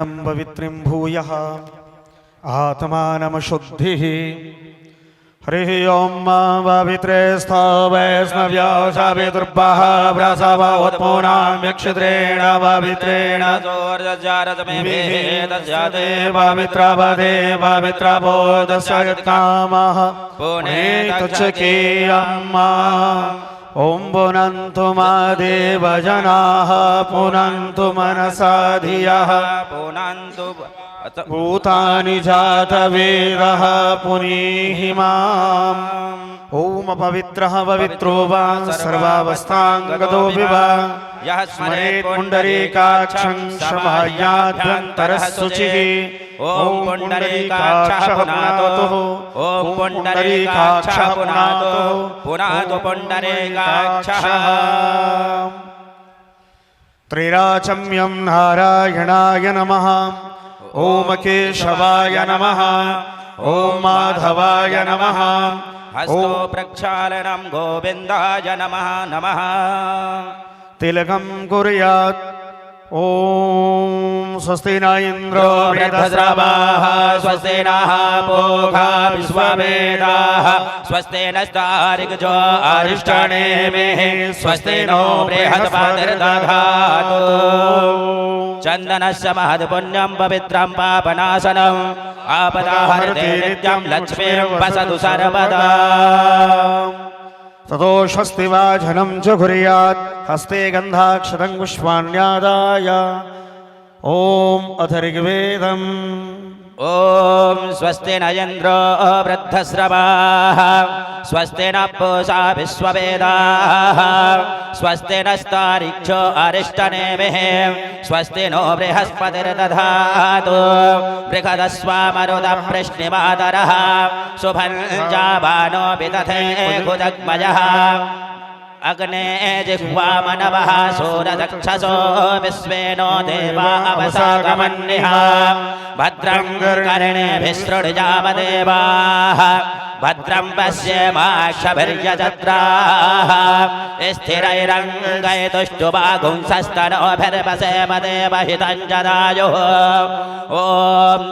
पवित्रिं भूयः आत्मानमशुद्धिः हरिः ओं मा पवित्रे स्थो वैष्णव्यो सावितुर्भः व्रसवोत्पूनां यक्षित्रेण पवित्रेण पवित्रवदे पवित्रबोधस्य यत्कामः पुनेतुच्चकीयम्मा ओं पुनन्तु मा देवजनाः पुनन्तु मनसा धियः पुनन्तु भूतानि जातवेदः पुनीहि माम् ओम पवित्रः पवित्रो वा सर्वावस्थाङ्गतोऽपि वा यः स्मरेत् पुण्डरीकाक्षं समाह्याभ्यन्तरः शुचिः ॐ पुण्डरीकाक्षः पुनातुः ॐ पुण्डरीकाक्षः पुनातुः पुनातु पुण्डरीकाक्षः त्रिराचम्यं नारायणाय नमः ओम केशवाय नमः ओम माधवाय नमः हस्तो प्रक्षालनं गोविन्दाय नमः नमः तिलकं कुर्यात् ओम स्वस्ति न इन्द्रो वृद्धश्रवाः स्वस्ति नः पूषा विश्ववेदाः स्वस्ति नस्तार्क्ष्यो अरिष्टनेमिः स्वस्ति नो बृहस्पतिर्दधातु चन्दनस्य महत्पुण्यं पवित्रं पापनाशनम् आपदाहर्ते नित्यं लक्ष्मीर्वसतु सर्वदा ततो स्वस्ति वाजनं च कुर्यात् हस्ते गन्धाक्षतं पुष्पाण्यादाय ॐ अथ ऋग्वेदम् ॐ स्वस्ति न इन्द्रो वृद्धश्रवाः स्वस्ति न पूषा विश्ववेदाः स्वस्ति नस्तार्क्ष्यो अरिष्टनेमिः स्वस्ति नो बृहस्पतिर्दधातु बृहदस्वामरुदः वृष्णिमातरः शुभं जावानो विदधे भुजग्मयः अग्ने जिह्वामनवः सूरदक्षसो विश्वेनो देवा अवसागमन्निः भद्रं कर्णेभिः शृणुयामदेवाः भद्रं पश्येमाक्षभिर्यजत्राः स्थिरैरङ्गैतुष्टुवागुंसस्तनोभिर्वसेम देवहितं जदायुः ॐ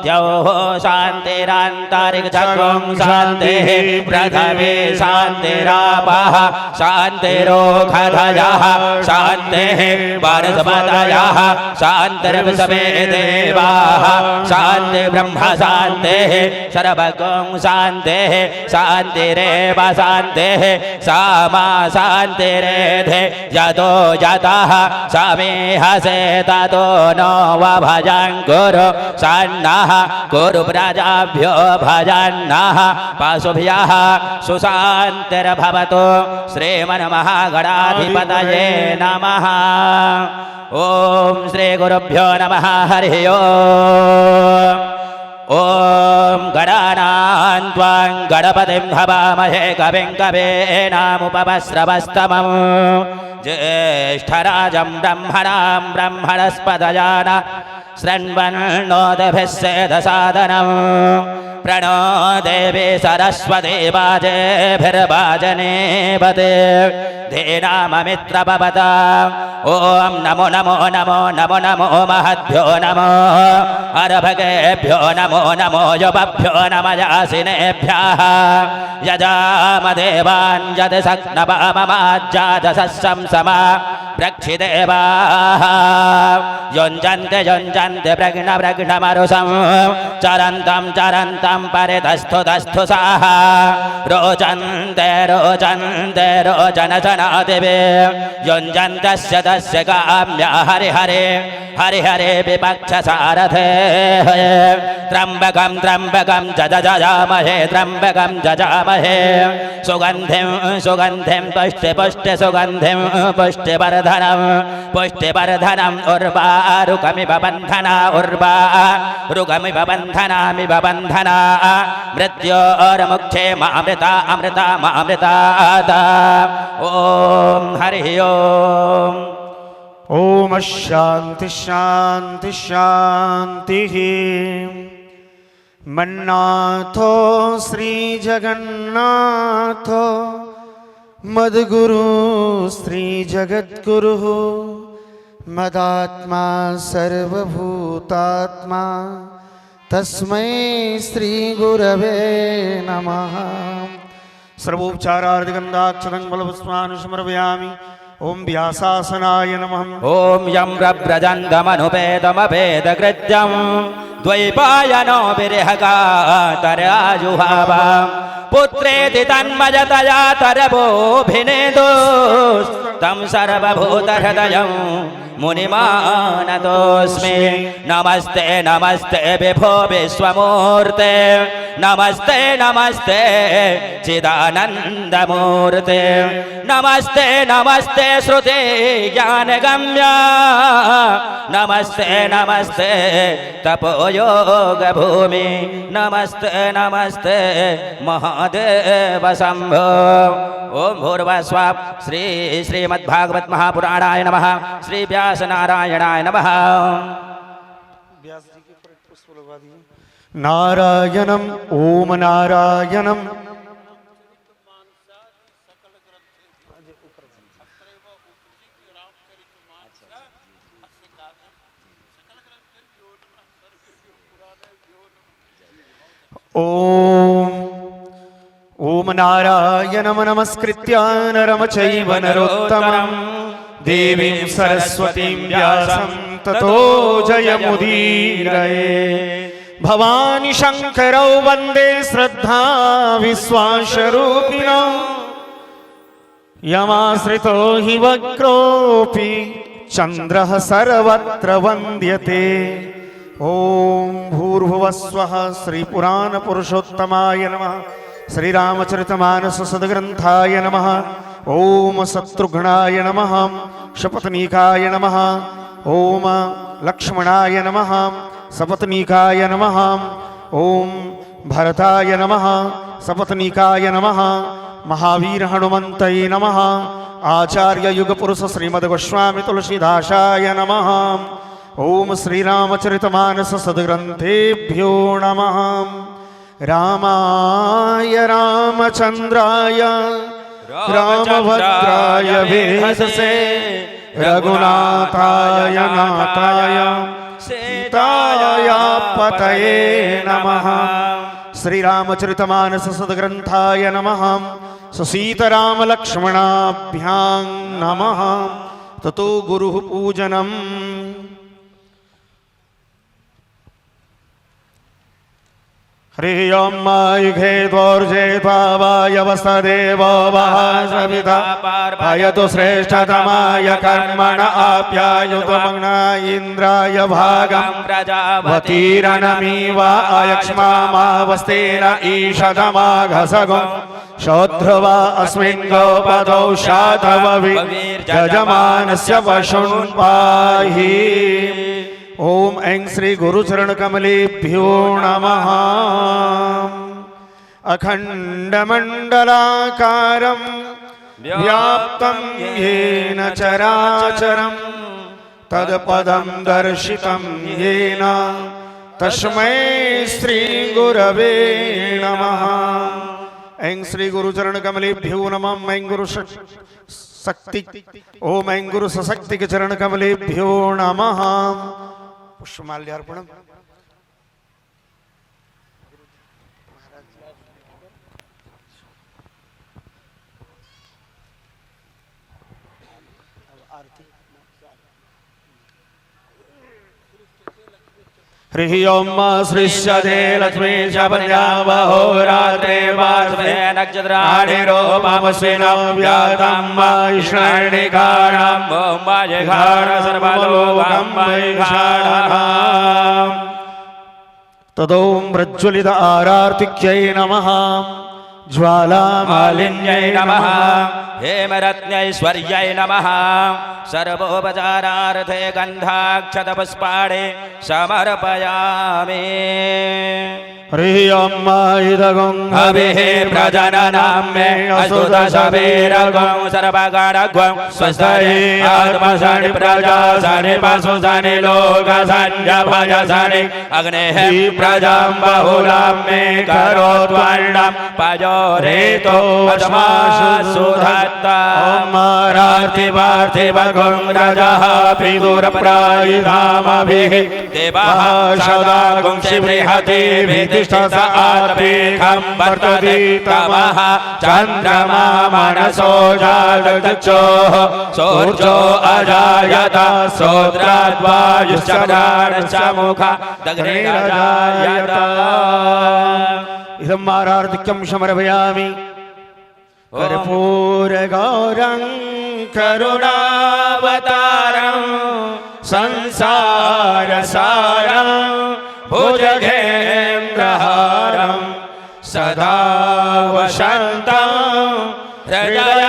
द्यौः शान्तिरान्तरिक्षं शान्तिः पृथिवी शान्तिरापः शान्तिरोषधयः शान्तिः वनस्पतयः शान्तिर्विश्वे देवाः शान्ति ब्रह्म शान्तिः सर्वगं शान्तिः शान्तिरेव शान्तिः सामा शान्तिरेधे यतो यतः समीहसे ततो नो भजं कुरु सन्नः कुरु प्रजाभ्यो भजन्नः पशुभ्यः सुशान्तिर्भवतु श्रीमन्महागणाधिपतये नमः ॐ श्रीगुरुभ्यो नमः हरिः ओम गणानां त्वां गणपतिं हवामहे कविं कवीनामुपमश्रवस्तमं ज्येष्ठराजं ब्रह्मणां ब्रह्मणस्पतजान शृण्वन्नोतिभिः सेदसादनं प्रणो देवी सरस्वती वाजेभिर्वाजनेपते धीनाममित्रपवता ॐ नमो नमो नमो नमो नमो महद्भ्यो नमो अर्भकेभ्यो नमो नमो युवभ्यो नमः यासिनेभ्यः यजामदेवान् यदशक्नवाममाज्जातसस्सं समा प्रक्षिदेवाः युञ्जन्ते युञ्जन्ते प्रज्ञमरुषं चरन्तं चरन्तं परितस्थुतस्थु साः रोचन्ते रोचन्ते रोचनचनादिवे युञ्जन्तस्य तस्य काम्या हरिहरे हरिहरे विपक्षसारथे त्र्यम्बकं त्र्यम्बकं जजामहे त्र्यम्बकं जजामहे सुगन्धिं सुगन्धिं पुष्टि पुष्टि सुगन्धिं पुष्टिवर्धनं पुष्टिवर्धनम् उर्वारुकमिव बन्धना उर्वारुकमिव बन्धनामिव बन्धना मृत्योर्मुक्षे मामृता अमृता मामृताता ॐ हरिः ओम् ओम शांति शांति शांतिः मन्नाथो श्री जगन्नाथो मद्गुरु श्री जगद्गुरु मदात्मा सर्वभूतात्मा तस्मै श्री गुरवे नमः। सर्वोपचारार्धगन्धाक्षतं बलपुष्पाणि समर्पयामि। ओम व्यासासनाय नमः। ॐ यं रव्रजन्तमनुपेदमपेदकृत्यं द्वैपायनो विरहकातराजुहाव पुत्रेति तन्मयतया तरवोऽभिनेदोस्तं सर्वभूतहृदयं मुनिमानतोऽस्मि। नमस्ते नमस्ते विभो विश्वमूर्ते नमस्ते नमस्ते चिदानन्दमूर्ते नमस्ते नमस्ते श्रुते ज्ञानगम्या नमस्ते नमस्ते तपोयोगभूमि नमस्ते नमस्ते महादेव शम्भो। ओम भूर्भुवस्सुवः श्री श्रीमद्भागवत महापुराणाय नमः। श्री व्यास नारायणाय नमः। नारायणम् ओम नारायणम् ओम नारायणं नमस्कृत्य नरं चैव नरोत्तमं देवीं सरस्वतीं व्यासं ततो जयमुदीरये। भवानी शंकरौ वन्दे श्रद्धा विश्वासरूपिणौ यमाश्रितो हि वक्रोऽपि चन्द्रः सर्वत्र वन्द्यते। ओम भूर्भुवस्वः श्रीपुराणपुरुषोत्तमाय नमः। श्रीरामचरितमानस सद्ग्रन्थाय नमः। ओम शत्रुघ्नाय नमः। शपथनीकाय नमः। ओम लक्ष्मणाय नमः। सपत्नीकाय नमः। ओम भरताय नमः। सपत्नीकाय नमः। महावीर हनुमन्तये नमः। आचार्य युगपुरुष श्रीमद्गोस्वामी तुलसीदासाय नमः। ओम श्रीरामचरितमानस सद्ग्रन्थेभ्यो नमः। रामाय रामचन्द्राय रामभद्राय वेधसे रघुनाथाय नाथाय सीताय पतये नमः। श्रीरामचरितमानस सद्ग्रन्थाय नमः। सीतारामलक्ष्मणाभ्यां नमः। ततो गुरुः पूजनम्। हरि ओम युगे द्वौर्जे द्वावाय वसदेवो वहासविता पायतु श्रेष्ठतमाय कर्मण आप्यायुतमग्ना इन्द्राय भागं प्रजापतिरनमीव अयक्ष्मामावस्तेन ईशतमाघसगो शोध्रुवा अस्मिन् गोपदौ शाधवविर्जजमानस्य पशून् पाहि। ओम ऐं श्री गुरुचरण कमलेभ्यो नमः। अखंडमंडलाकारं व्याप्तं येन चराचरं तत्पदं दर्शितं येन तस्मै श्री गुरवे नमः। ऐं श्री गुरुचरण कमलेभ्यो नमः। ऐं गुरु शक्ति ओम ऐं गुरु सशक्ति के चरण कमलेभ्यो नमः। पुष्पमाल्यार्पणम्। हरि ओम श्रीश्चदे लक्ष्मी शपन्यावहोरात्रे वास्वे नक्षत्राणि रूपमस्विनो व्यातं वैष्णणिकाणाम् ओम वैघाण सर्वलोकं वैघाणः। तदों प्रज्वलित आरार्तिक्यै नमः। ज्वालामालिन्यै नमः। हेमरत्नैश्वर्यै नमः। सर्वोपचारार्थे गन्धाक्षतपुष्पाणि समर्पयामि। हरियम् इदगं हविः प्रजननं मे असुतशवीरगं सर्वगणगं स्वस्ति आत्मसनि प्रजासनि पशुसनि लोकसंजभजसनि अग्नेः प्रजां बहुलां मे करोत्वर्णं पयोरेतो अस्मासुधत्ता रार्थिवार्थिवगं रजः विदुरप्रायुधामभिः देवः सदा गुंसि बृहति तिष्ठत आत्मेकं वर्तते तमः चन्द्रमा मनसो जागतचोः सूर्यो अजायत सोद्राद्वायुश्च प्राणश्च मुखा दग्निरजायत इदम् आरार्तिक्यं समर्पयामि कर्पूरगौरं करुणावतारं संसारसारं भुजगेन्द्रहारं सदा वसन्तं हृदयारविन्दे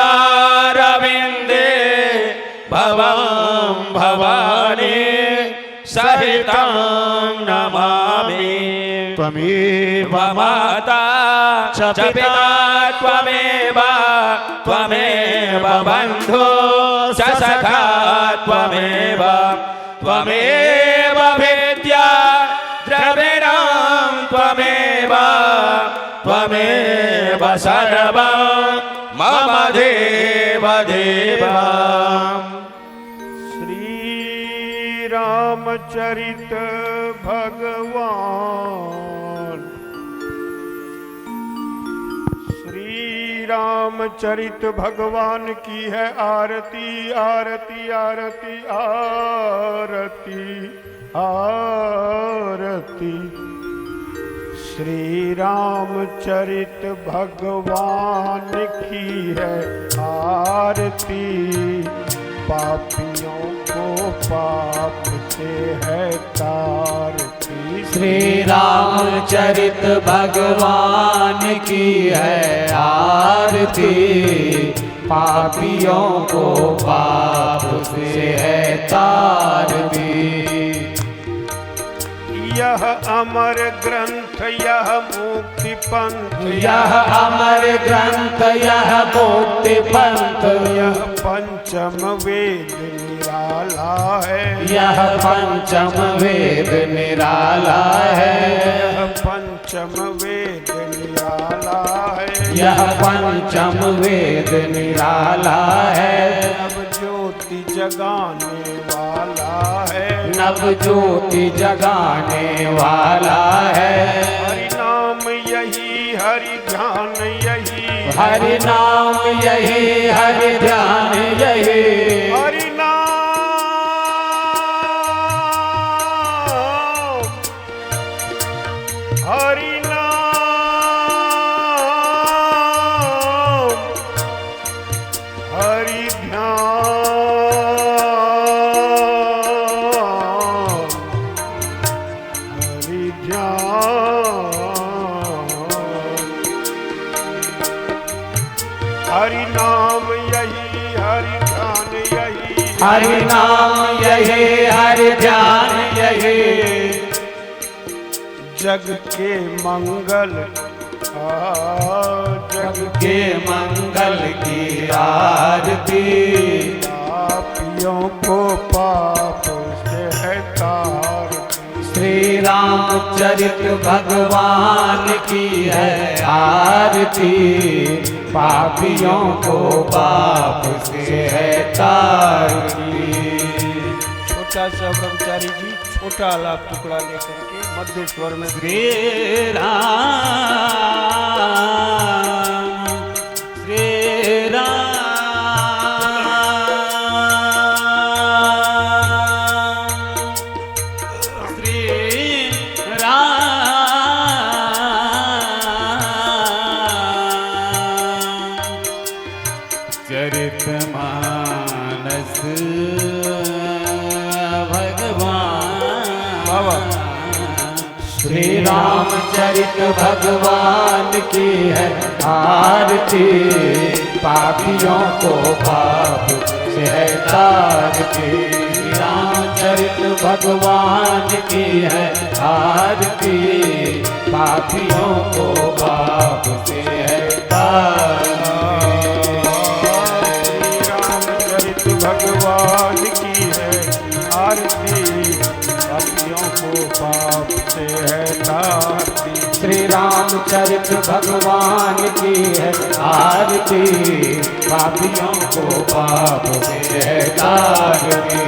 भवं भवानी सहितं नमामि त्वमेव माता च पिता त्वमेव बन्धु च सखा त्वमेव विद्या द्रविणं त्वमेव सर्वं मम देव देवा रामचरित भगवान श्री रामचरित भगवान की है आरती आरती आरती आरती आरती श्री रामचरित भगवान की है आरती पापियों को पाप से है तारती श्री रामचरित भगवान की है आरती पापियों को पाप से है तारती यह अमर ग्रंथ यह मुक्ति पंथ यह अमर ग्रंथ यह मुक्ति पंथ यह पंचम वेद निराला है यह पंचम वेद निराला है यह पंचम वेद निराला है यह पंचम वेद निराला है नव ज्योति जगाने वाला है नव ज्योति जगाने वाला है हरि नाम यही हरि ध्यान यही हरि नाम यही हरि ध्यान यही हरि नाम हरि नाम हरि ध्यान हरि ध्यान हरि नाम यही हरि ध्यान यही हरि नाम यही हरि ध्यान यही जग के मंगल जग के मंगल की आरती पापियों को पाप से है तारती श्री रामचरित भगवान की है आरती पापियों को पाप से है तारती छोटा सा ब्रह्मचारी जी छोटा आलाप टुकड़ा लेकर के मध्य स्वर में श्री राम श्री राम श्री राम चरित मानस भगवान श्री रामचरित भगवान की है आरती पापियों को पाप से है तारती श्री रामचरित भगवान की है आरती पापियों को पाप से है तारती। रामचरित भगवान की है आरती, पापियों को पाप से है तारती। श्री रामचरित भगवान की है आरती, पापियों को पाप से है तारती।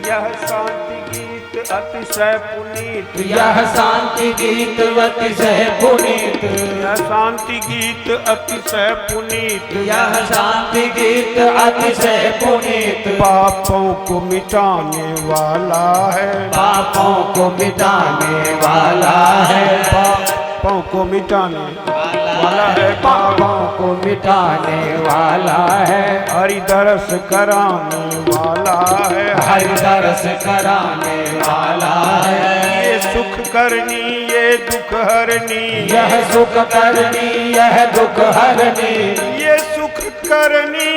यह शांति गीत अतिशय पुनीत, यह शांति गीत अतिशय पुनीत, यह शांति गीत अतिशय पुनीत, यह शांति गीत अतिशय पुनीत। पापों को मिटाने वाला है, पापों को मिटाने वाला है, पापों को मिटाने वाला है, पापों को मिटाने वाला है, हरि दरस कराने वाला है, हरि दरस कराने वाला है। ये सुख करनी ये दुख हरनी, यह सुख करनी यह दुख हरनी, ये सुख करनी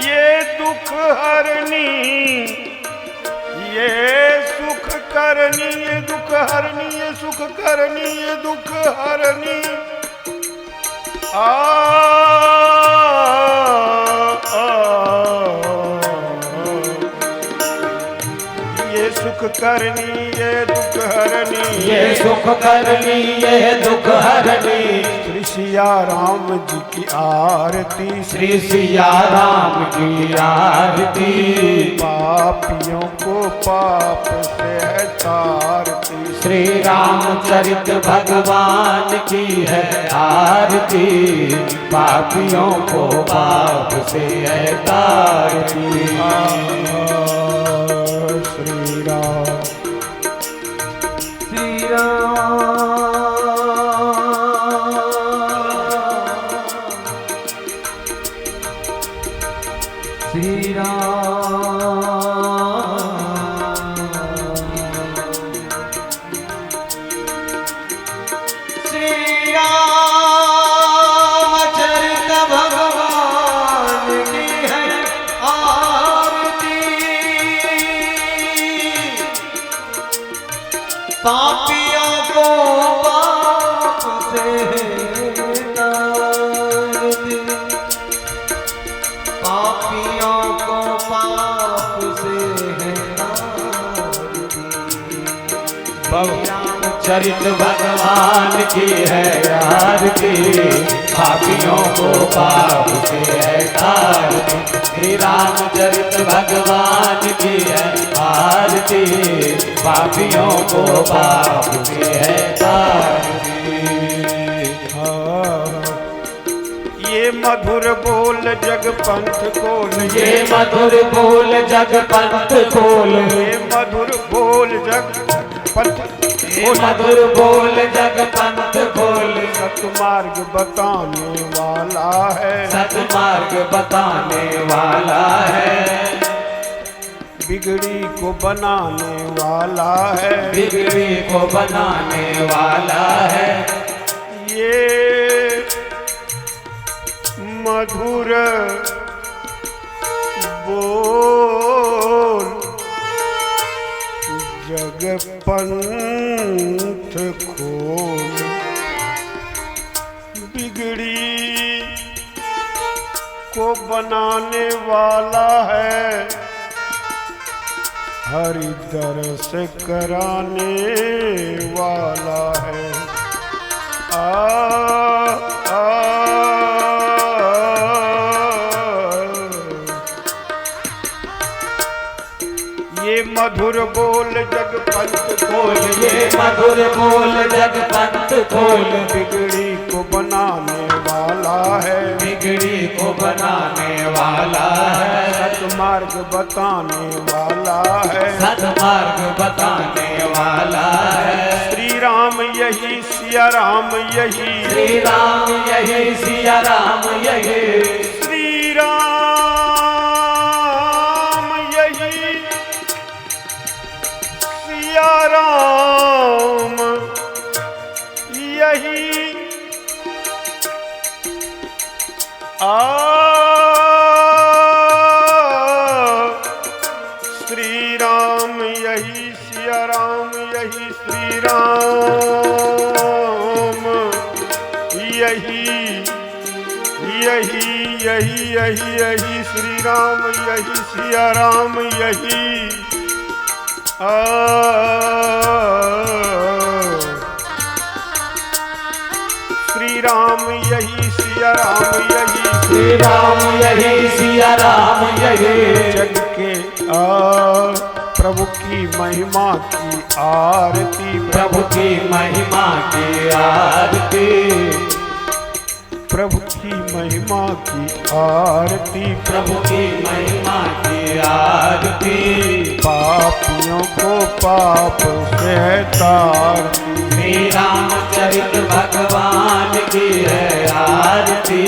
ये दुख हरनी, ये सुख करनी ये दुख हरनी, ये सुख करनी ये दुख हरनी। आ ये सुख करनी ये दुख हरनी, ये सुख करनी ये दुख हरनी। श्री सिया राम जी की आरती, श्री सिया राम की आरती, पापियों को पाप से है तारती। श्री रामचरित भगवान की है आरती, पापियों को पाप से है तारती। श्री राम श्री राम श्री रामचरित भगवान की है आरती, पापियों को पाप से तारती, पापियों को पाप से है तारती। रामचरित भगवान की है आरती, पापियों को पाप से है तारती। श्री रामचरित भगवान की है आरती, पापियों को पाप से है तारती। ये मधुर बोल जग पंथ खोल, ये मधुर बोल जग पंथ खोल, ये मधुर बोल जग पंथ ये मधुर बोल जग पंथ खोल। सतमार्ग बताने वाला है, सतमार्ग बताने वाला है, बिगड़ी को बनाने वाला है, बिगड़ी को बनाने वाला है। ये मधुर बोल जग पंथ खोल, बिगड़ी को बनाने वाला है, हरि दरस कराने वाला है। आ ये मधुर बोल जग पंथ खोल, ये मधुर बोल जग पंथ खोल, बिगड़ी को बनाने वाला है, बिगड़ी को बनाने वाला है, सतमार्ग बताने वाला है, सतमार्ग बताने वाला है। श्री राम यही सिया राम यही, श्री राम यही सिया राम यही, श्री राम यही सिया राम यही। श्री श्री राम यही सिया राम यही श्री राम यही यही यही यही यही श्री राम यही सिया राम यही श्री राम यही सिया राम यही श्री राम यही सिया राम यही जग के प्रभु की महिमा की आरती प्रभु की महिमा की आरती प्रभु की महिमा की आरती प्रभु की महिमा की आरती पापियों को पाप से तारती श्री रामचरित भगवान की है आरती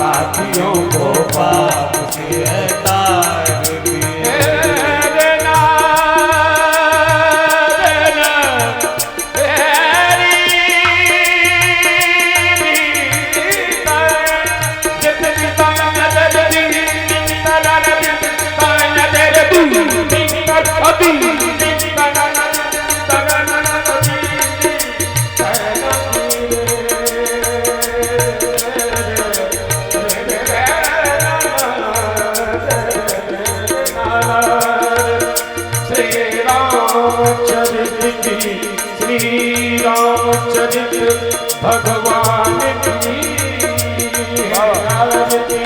पापियों को पाप से तारती श्री रामचरित भगवान की आरती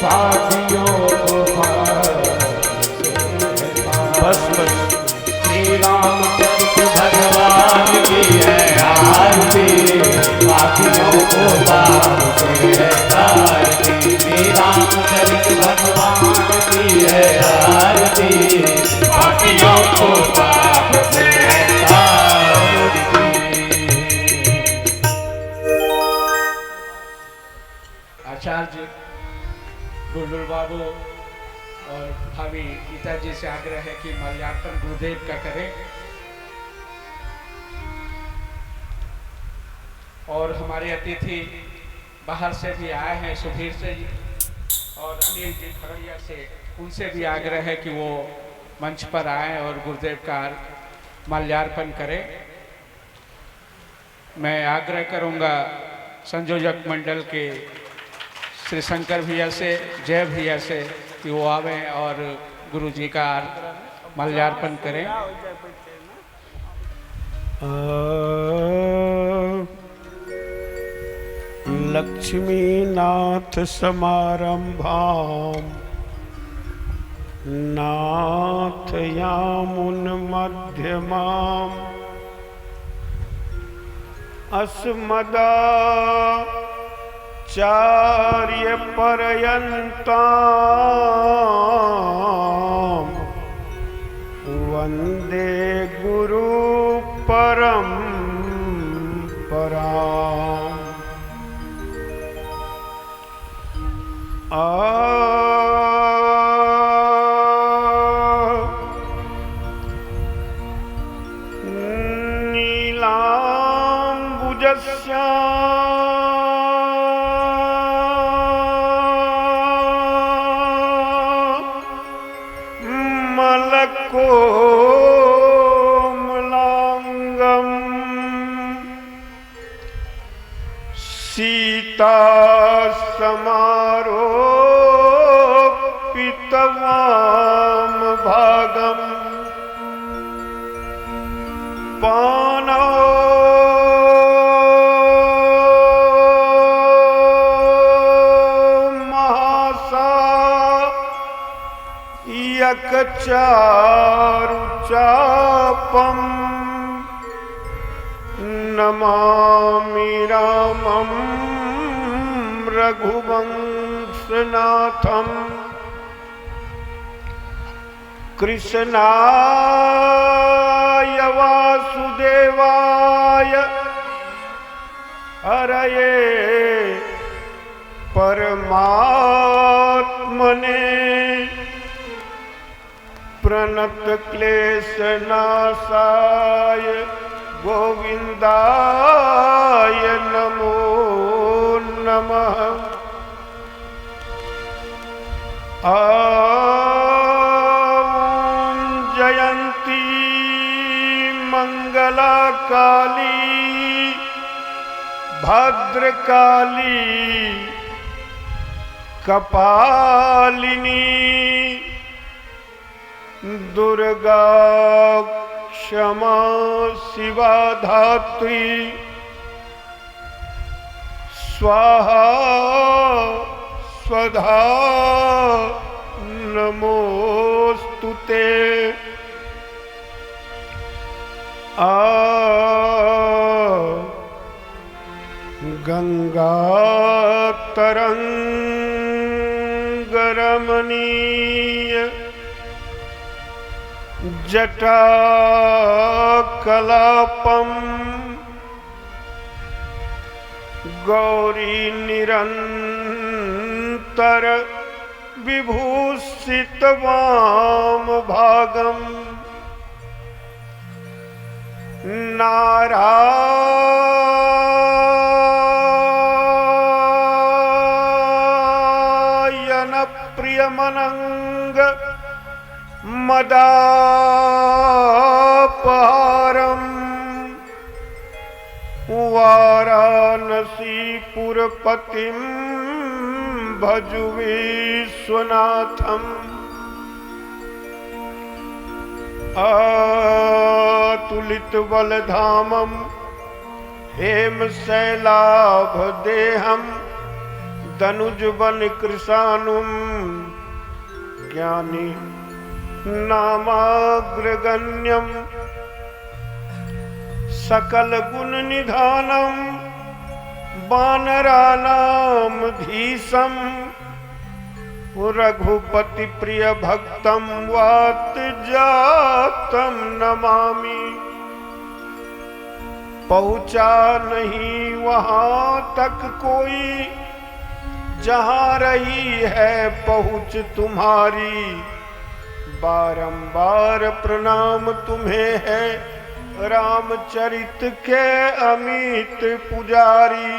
पापियों को बस बस श्री रामचरित भगवान की है आरती पापियों को पाप से तारती श्री रामचरित भगवान की है आरती पापियों को पाप से आचार्य गुरुल बाबू और भाभी गीता जी से आग्रह है कि माल्यार्पण गुरुदेव का करें और हमारे अतिथि बाहर से भी आए हैं सुधीर से और अनिल जी खरड़िया से उनसे भी आग्रह है कि वो मंच पर आए और गुरुदेव का माल्यार्पण करें। मैं आग्रह करूंगा संयोजक मंडल के श्री शंकर भैया से जय भैया से कि वो आवे और गुरु जी का माल्यार्पण करें। लक्ष्मीनाथ समारंभाम नाथ यामुन मध्यमाम अस्मदा चार्य पर्यन्ताम वंदे गुरु परंपराम नीलांबुजस्या मलकोमलांगम सीता समारोपितवाम भागम पानो यकचारुचापम नमामि रामं रघुवंशनाथम कृष्णाय वासुदेवाय हरये परमात्मने प्रणत क्लेशनाशाय गोविंदाय नमो नमः। जयंती मंगला काली भद्रकाली कपालिनी दुर्गा क्षमा शिवा धात्री स्वाहा स्वधा नमोस्तुते। गंगा तरंग रमणीय जटा कलापम गौरी निरंतर विभूषित वाम भागम नारायण प्रियमनंग मदापहारम वाराणसीपुरपतिं भजु विश्वनाथम। अतुलित बलधामम हेम शैलाभ देहम दनुजबन कृशानुम ज्ञानी नामाग्रगण्यम सकल गुण निधानम वानराणाम धीशम रघुपति प्रिय भक्तम वात जातम नमामि। पहुँचा नहीं वहां तक कोई जहां रही है पहुँच तुम्हारी। बारंबार प्रणाम तुम्हें है रामचरित के अमित पुजारी।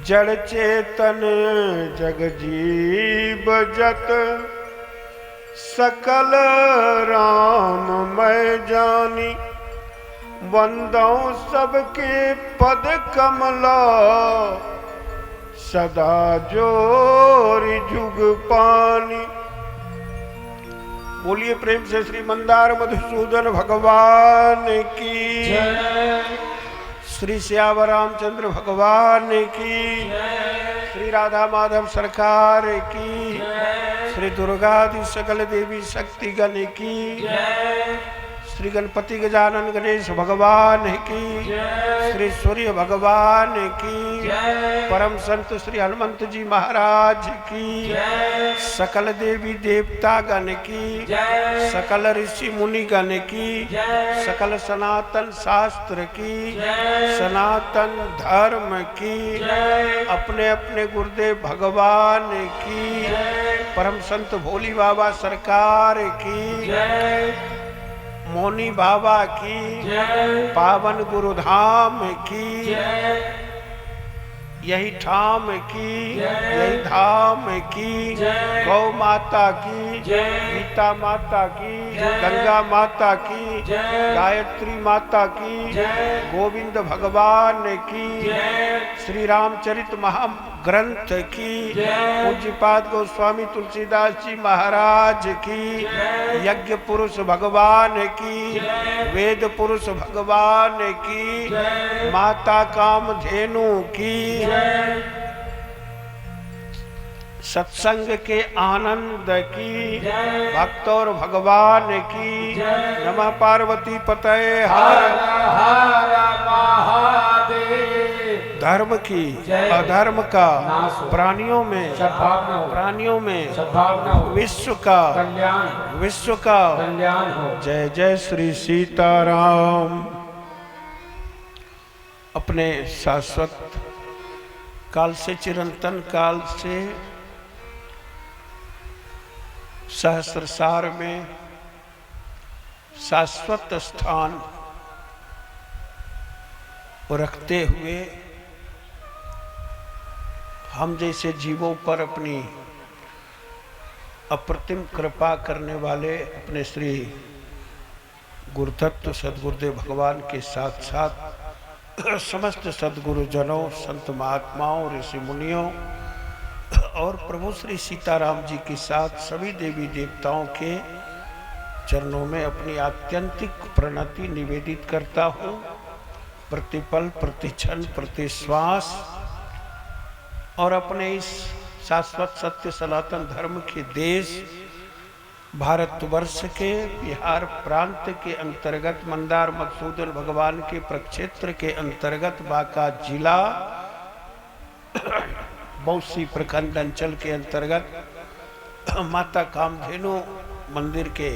जड़ चेतन जग जीव जत सकल राम मैं जानी। वंदो सबके पद कमला सदा जोरि जुग पानी। बोलिए प्रेम से श्री मंदार मधुसूदन भगवान की जय। श्री श्यावर रामचंद्र भगवान की जय। श्री राधा माधव सरकार की जय। श्री दुर्गादि सकल देवी शक्तिगण की जय। श्री गणपति गजानन गणेश भगवान की जय। श्री सूर्य भगवान की जय। परम संत श्री हनुमंत जी महाराज की जय। सकल देवी देवता गण की जय। सकल ऋषि मुनि गण की जय। सकल सनातन शास्त्र की जय। सनातन धर्म की जय। अपने अपने गुरुदेव भगवान की जय। परम संत भोली बाबा सरकार की जय। मौनी बाबा की जय। पावन गुरुधाम की जय। यही ठाम की जय। यही धाम की जय। गौ माता की जय। गीता माता की जय। गंगा माता की जय। गायत्री माता की जय। गोविंद भगवान की जय। श्री रामचरित महाग्रंथ की जय। पूज्यपाद गोस्वामी तुलसीदास जी महाराज की जय। यज्ञ पुरुष भगवान की जय। वेद पुरुष भगवान की जय। माता कामधेनु की जय। सत्संग के आनंद की जय। भक्त और भगवान की जय। नमः पार्वती पतये हर हर महादेव। धर्म की अधर्म का प्राणियों में विश्व का कल्याण हो। जय जय श्री सीताराम। अपने शाश्वत काल से चिरंतन काल से सहस्रसार में शाश्वत स्थान रखते हुए हम जैसे जीवों पर अपनी अप्रतिम कृपा करने वाले अपने श्री गुरुतत्व सदगुरुदेव भगवान के साथ साथ समस्त सदगुरुजनों, संत महात्माओं, ऋषि मुनियों और प्रभु श्री सीताराम जी के साथ सभी देवी देवताओं के चरणों में अपनी आत्यंतिक प्रणति निवेदित करता हूँ। प्रतिपल, प्रतिक्षण, प्रतिश्वास और अपने इस शाश्वत सत्य सनातन धर्म के देश भारतवर्ष के बिहार प्रांत के अंतर्गत मंदार मधुसूदन भगवान के प्रक्षेत्र के अंतर्गत बांका जिला बौसी प्रखंड अंचल के अंतर्गत माता कामधेनु मंदिर के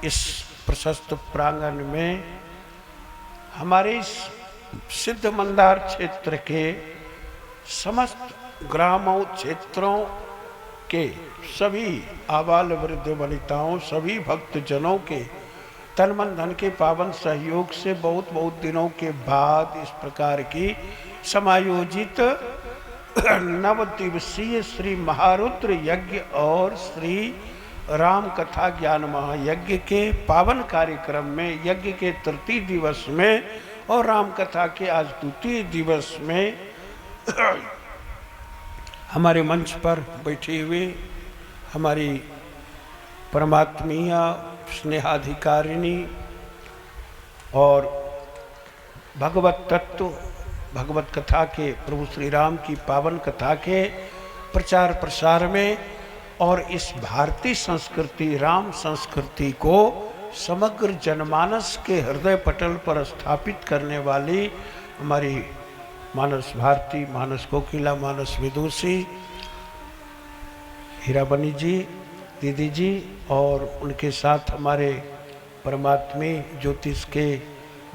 इस प्रशस्त प्रांगण में हमारे इस सिद्ध मंदार क्षेत्र के समस्त ग्रामों, क्षेत्रों के सभी आबाल वृद्ध वनिताओं, सभी भक्तजनों के तन मन धन के पावन सहयोग से बहुत बहुत दिनों के बाद इस प्रकार की समायोजित नव दिवसीय श्री महारुद्र यज्ञ और श्री राम कथा ज्ञान महायज्ञ के पावन कार्यक्रम में यज्ञ के तृतीय दिवस में और राम कथा के आज द्वितीय दिवस में हमारे मंच पर बैठे हुए हमारी परमात्मीय स्नेहाधिकारिणी और भगवत तत्व भगवत कथा के प्रभु श्री राम की पावन कथा के प्रचार प्रसार में और इस भारतीय संस्कृति राम संस्कृति को समग्र जनमानस के हृदय पटल पर स्थापित करने वाली हमारी मानस भारती, मानस कोकिला, मानस विदुषी हीराबनी जी, दीदी जी और उनके साथ हमारे परमात्मी ज्योतिष के,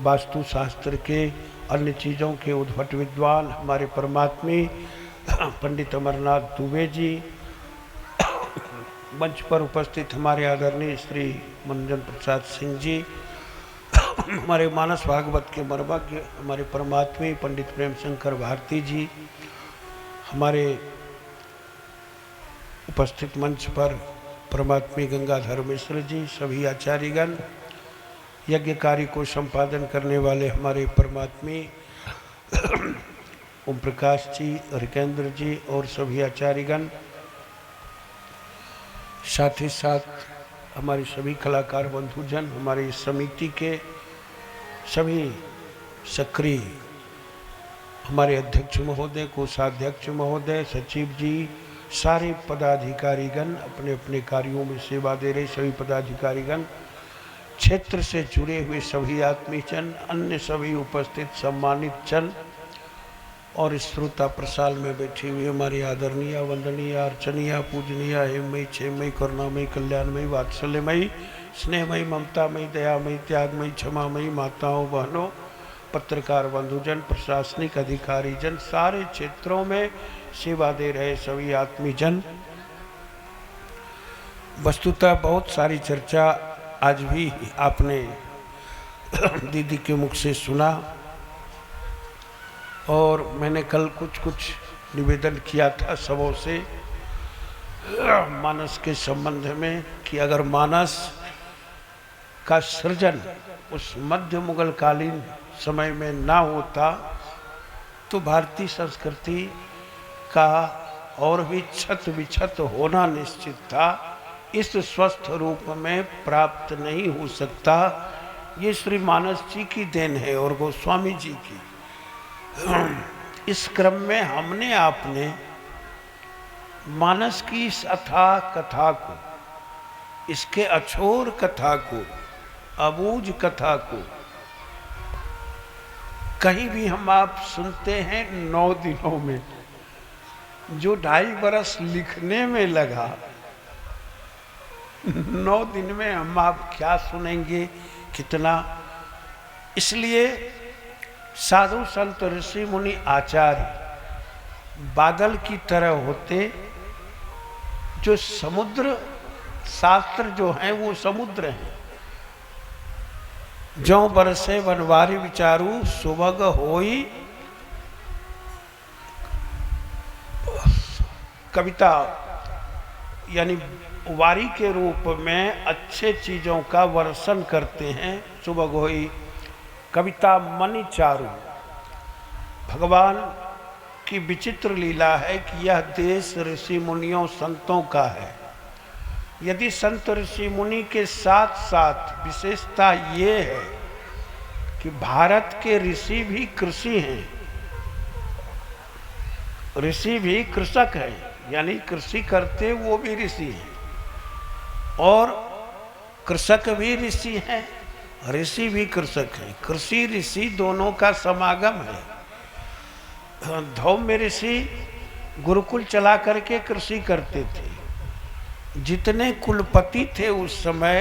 वास्तु शास्त्र के, अन्य चीज़ों के उद्भट विद्वान हमारे परमात्मी पंडित अमरनाथ दुबे जी, मंच पर उपस्थित हमारे आदरणीय श्री मंजन प्रसाद सिंह जी, हमारे मानस भागवत के मर्मज्ञ हमारे परमात्मी पंडित प्रेम शंकर भारती जी, हमारे उपस्थित मंच पर परमात्मी गंगाधर मिश्र जी, सभी आचार्यगण, यज्ञ कार्य को संपादन करने वाले हमारे परमात्मी ओम प्रकाश जी, रिकेंद्र जी और सभी आचार्यगण, साथ ही साथ हमारे सभी कलाकार बंधुजन, हमारी समिति के सभी सक्रिय हमारे अध्यक्ष महोदय, कोषाध्यक्ष महोदय, सचिव जी, सारे पदाधिकारीगण, अपने अपने कार्यों में सेवा दे रहे सभी पदाधिकारीगण, क्षेत्र से जुड़े हुए सभी आत्मीजन, अन्य सभी उपस्थित सम्मानित जन और श्रोता प्रसाल में बैठी हुई हमारी आदरणीय, वंदनीय, अर्चनीय, पूजनीय, हेममयी, क्षेममयी, करुणामयी, कल्याणमयी, वात्सल्यमयी, स्नेहमयी, ममतामयी, दयामयी, त्यागमयी, क्षमामयी माताओं, बहनों, पत्रकार बंधुजन, प्रशासनिक अधिकारी जन, सारे क्षेत्रों में सेवा दे रहे सभी आत्मीजन। वस्तुतः बहुत सारी चर्चा आज भी आपने दीदी के मुख से सुना और मैंने कल कुछ निवेदन किया था सबों से मानस के संबंध में कि अगर मानस का सृजन उस मध्य मुगल कालीन समय में ना होता तो भारतीय संस्कृति का और भी क्षत विक्षत होना निश्चित था, इस स्वस्थ रूप में प्राप्त नहीं हो सकता। ये श्री मानस जी की देन है और गोस्वामी जी की। इस क्रम में हमने आपने मानस की इस अथाह कथा को, इसके अछोर कथा को, अबूझ कथा को कहीं भी हम आप सुनते हैं 9 दिनों में, जो 2.5 बरस लिखने में लगा 9 दिन में हम आप क्या सुनेंगे, कितना। इसलिए साधु संत ऋषि मुनि आचार्य बादल की तरह होते, जो समुद्र शास्त्र जो हैं वो समुद्र हैं। जो बरसे बनवारी विचारू सुभग होई, कविता यानी वारी के रूप में अच्छे चीज़ों का वर्षन करते हैं। सुबह हुई कविता मणि चारु। भगवान की विचित्र लीला है कि यह देश ऋषि मुनियों संतों का है। यदि संत ऋषि मुनि के साथ साथ विशेषता ये है कि भारत के ऋषि भी कृषि हैं, ऋषि भी कृषक हैं, यानी कृषि करते वो भी ऋषि हैं, और कृषक भी ऋषि हैं, ऋषि भी कृषक हैं। कृषि ऋषि दोनों का समागम है। धौम्य ऋषि गुरुकुल चला करके कृषि करते थे। जितने कुलपति थे उस समय,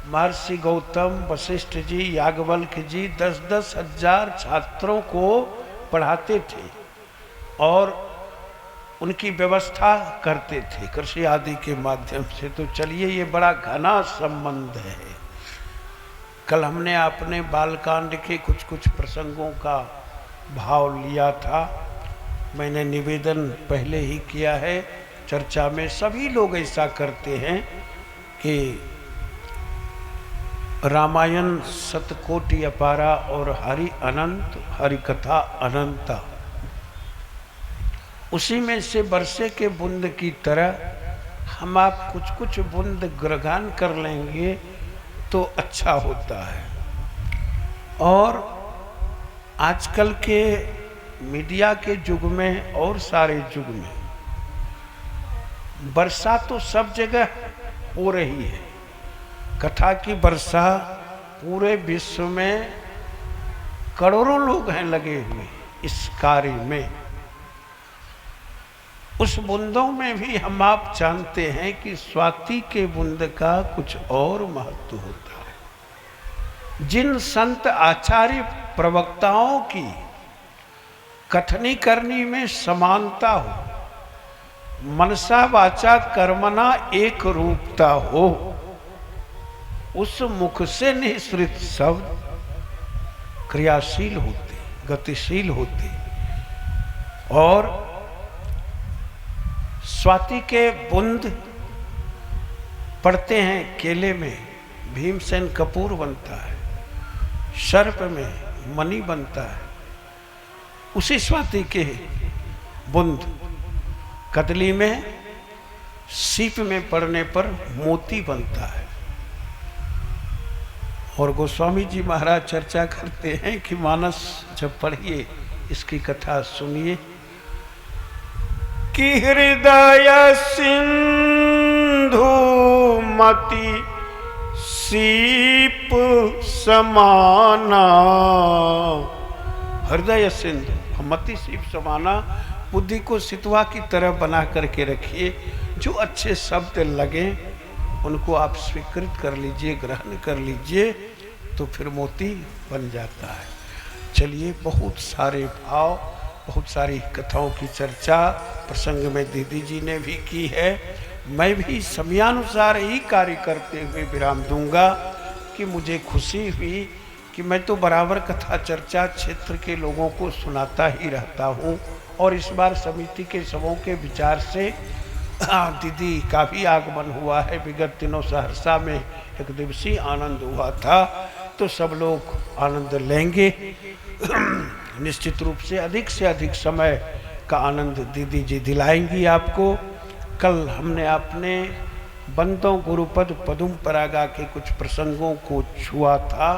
महर्षि गौतम, वशिष्ठ जी, याज्ञवल्क्य जी 10-10 हजार छात्रों को पढ़ाते थे और उनकी व्यवस्था करते थे कृषि आदि के माध्यम से। तो चलिए, ये बड़ा घना संबंध है। कल हमने अपने बालकांड के कुछ कुछ प्रसंगों का भाव लिया था। मैंने निवेदन पहले ही किया है, चर्चा में सभी लोग ऐसा करते हैं कि रामायण शतकोटि अपारा और हरि अनंत, हरि कथा अनंता। उसी में से वर्षे के बूंद की तरह हम आप कुछ कुछ बूंद ग्रहण कर लेंगे तो अच्छा होता है। और आजकल के मीडिया के युग में और सारे युग में वर्षा तो सब जगह हो रही है। कथा की वर्षा पूरे विश्व में करोड़ों लोग हैं लगे हुए इस कार्य में। उस बूंदों में भी हम आप जानते हैं कि स्वाति के बूंद का कुछ और महत्व होता है। जिन संत आचार्य प्रवक्ताओं की कथनी करनी में समानता हो, मनसा वाचा कर्मणा एक रूपता हो, उस मुख से निःसृत शब्द क्रियाशील होते, गतिशील होते। और स्वाति के बूंद पड़ते हैं केले में, भीमसेन कपूर बनता है, सर्प में मणि बनता है। उसी स्वाति के बूंद कदली में, सीप में पड़ने पर मोती बनता है। और गोस्वामी जी महाराज चर्चा करते हैं कि मानस जब पढ़िए, इसकी कथा सुनिए कि हृदय सिंधु मति सीप समाना। हृदय सिंधु मति सीप समाना। बुद्धि को सितवा की तरह बना करके रखिए। जो अच्छे शब्द लगे उनको आप स्वीकृत कर लीजिए, ग्रहण कर लीजिए, तो फिर मोती बन जाता है। चलिए, बहुत सारे भाव, बहुत सारी कथाओं की चर्चा प्रसंग में दीदी जी ने भी की है। मैं भी समयानुसार ही कार्य करते हुए विराम दूंगा कि मुझे खुशी हुई कि मैं तो बराबर कथा चर्चा क्षेत्र के लोगों को सुनाता ही रहता हूँ। और इस बार समिति के सबों के विचार से दीदी का भी आगमन हुआ है। विगत दिनों सहरसा में एक दिवसीय आनंद हुआ था, तो सब लोग आनंद लेंगे। निश्चित रूप से अधिक समय का आनंद दीदी जी दिलाएंगी आपको। कल हमने अपने बंदों गुरुपद पदुम परागा के कुछ प्रसंगों को छुआ था।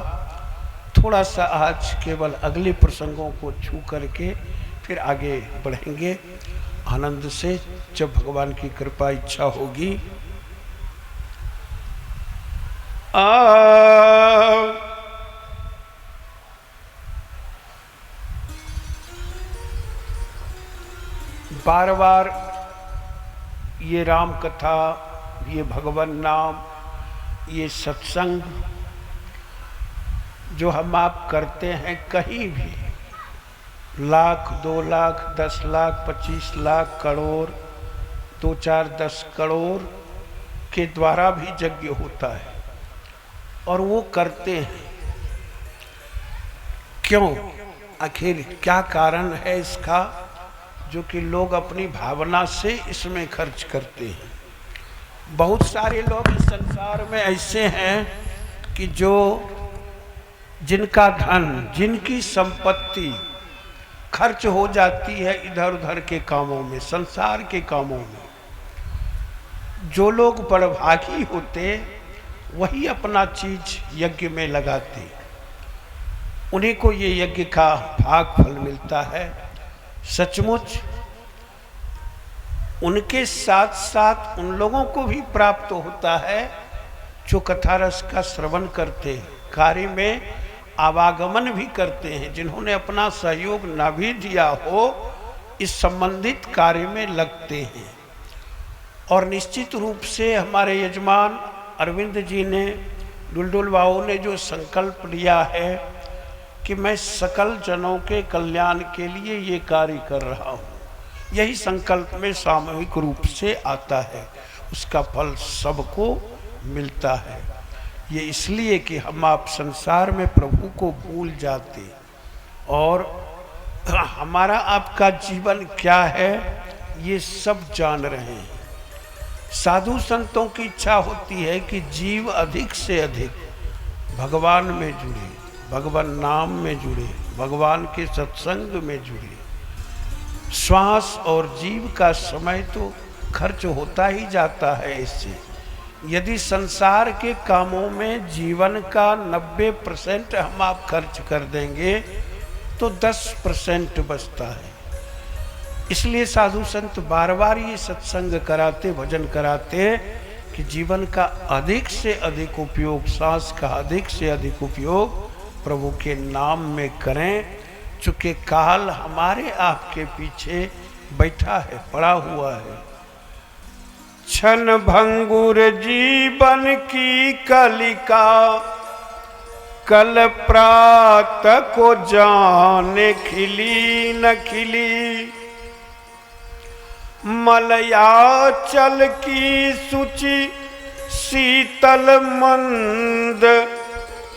थोड़ा सा आज केवल अगले प्रसंगों को छू करके फिर आगे बढ़ेंगे आनंद से, जब भगवान की कृपा इच्छा होगी। बार बार ये राम कथा, ये भगवान नाम, ये सत्संग जो हम आप करते हैं, कहीं भी 1 लाख 2 लाख 10 लाख 25 लाख करोड़ 2 4 10 करोड़ के द्वारा भी यज्ञ होता है और वो करते हैं। क्यों? आखिर क्या कारण है इसका जो कि लोग अपनी भावना से इसमें खर्च करते हैं? बहुत सारे लोग इस संसार में ऐसे हैं कि जो जिनका धन, जिनकी संपत्ति खर्च हो जाती है इधर उधर के कामों में, संसार के कामों में। जो लोग बड़भागी होते वही अपना चीज यज्ञ में लगाते, उन्हीं को ये यज्ञ का भाग फल मिलता है। सचमुच उनके साथ साथ उन लोगों को भी प्राप्त होता है जो कथा रस का श्रवण करते, कार्य में आवागमन भी करते हैं, जिन्होंने अपना सहयोग न भी दिया हो इस संबंधित कार्य में लगते हैं। और निश्चित रूप से हमारे यजमान अरविंद जी ने, डुलडुल बाबू ने जो संकल्प लिया है कि मैं सकल जनों के कल्याण के लिए ये कार्य कर रहा हूँ, यही संकल्प में सामूहिक रूप से आता है, उसका फल सबको मिलता है। ये इसलिए कि हम आप संसार में प्रभु को भूल जाते और हमारा आपका जीवन क्या है ये सब जान रहे हैं। साधु संतों की इच्छा होती है कि जीव अधिक से अधिक भगवान में जुड़े, भगवान नाम में जुड़े, भगवान के सत्संग में जुड़े। श्वास और जीव का समय तो खर्च होता ही जाता है इससे। यदि संसार के कामों में जीवन का 90% हम आप खर्च कर देंगे तो 10% बचता है। इसलिए साधु संत बार बार ये सत्संग कराते, भजन कराते कि जीवन का अधिक से अधिक उपयोग, सांस का अधिक से अधिक उपयोग प्रभु के नाम में करें। चूँकि काल हमारे आपके पीछे बैठा है, पड़ा हुआ है। क्षण भंगुर जीवन की कलिका, कल प्रात को जाने खिली न खिली। मलयाचल की सुचि शीतल मंद,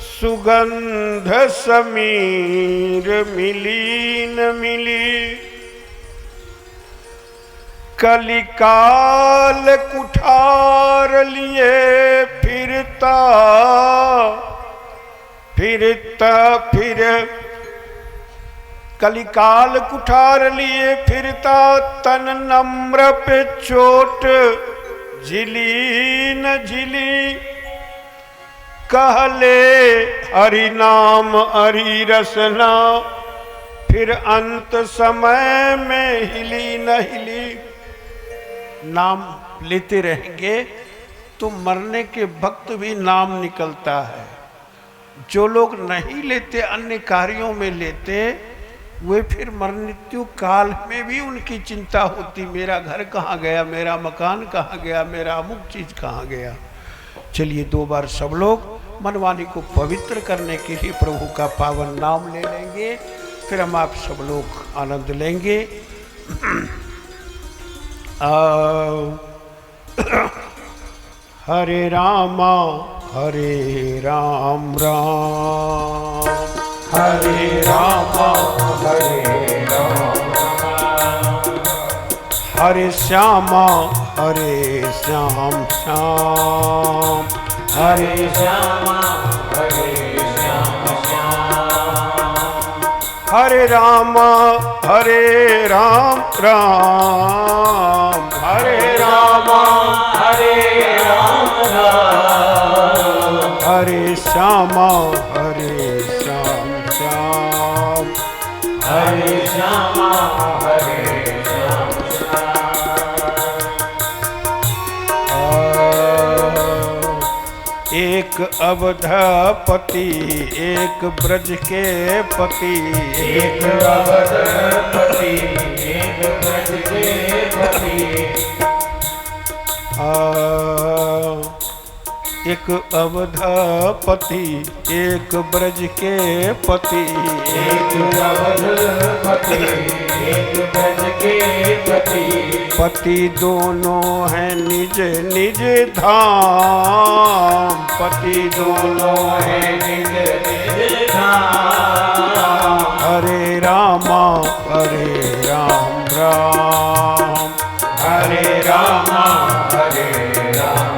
सुगंध समीर मिली न मिली। कलिकाल कुठार लिए फिरता फिर कलिकाल कुठार लिए फिरता, तन नम्र पे चोट झिली न झिली। कहले हरि नाम हरि रसना, फिर अंत समय में हिली न हिली। नाम लेते रहेंगे तो मरने के वक्त भी नाम निकलता है। जो लोग नहीं लेते, अन्य कार्यों में लेते, वे फिर मृत्यु काल में भी उनकी चिंता होती, मेरा घर कहाँ गया, मेरा मकान कहाँ गया, मेरा अमुक चीज कहाँ गया। चलिए 2 बार सब लोग मनवाणी को पवित्र करने के लिए प्रभु का पावन नाम ले लेंगे, फिर हम आप सब लोग आनंद लेंगे। हरे रामा हरे राम राम, हरे रामा हरे राम, हरे श्यामा हरे श्याम श्याम, हरे श्यामा हरे श्याम श्याम। हरे रामा हरे राम राम, हरे रामा हरे राम राम, हरे श्यामा हरे श्याम श्याम, हरे श्यामा हरे श्याम श्याम। एक अवधपति एक ब्रज के पति, एक अवधपति एक ब्रज के पति। एक अवधपति एक ब्रज के पति, एक अवधपति एक ब्रज के पति। पति दोनों हैं निज निज धाम, पति दोनों हैं निज निज धाम। हरे रामा हरे राम राम, हरे रामा हरे राम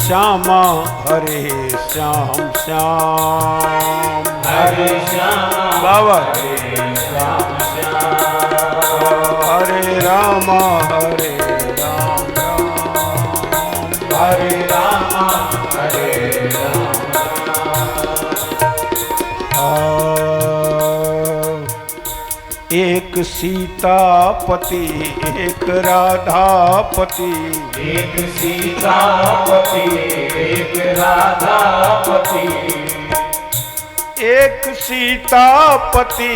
श्यामा हरे श्याम श्याम हरे श्याम बाबा हरे श्याम श्याम हरे राम हरे राम राम हरे राम हरे राम एक सीतापति एक राधापति एक सीतापति एक राधापति एक सीतापति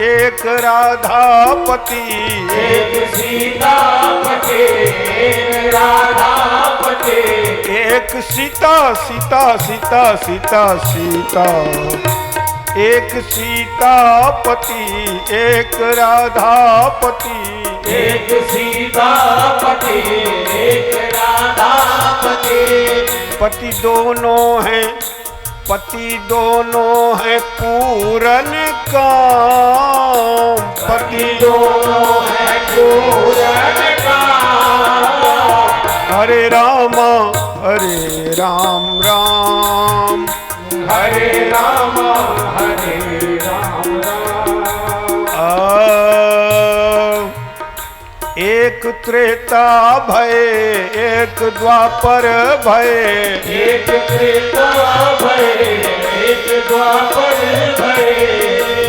एक राधापति एक सीतापति एक राधापति एक सीता सीता सीता सीता सीता एक सीतापति एक राधापति एक सीतापति एक राधापति पति दोनों हैं पति दोनों हैं पूरन काम पति दोनों है पूरन काम हरे राम राम हरे राम राम एक त्रेता भय एक द्वापर भय एक त्रेता भय एक द्वापर भय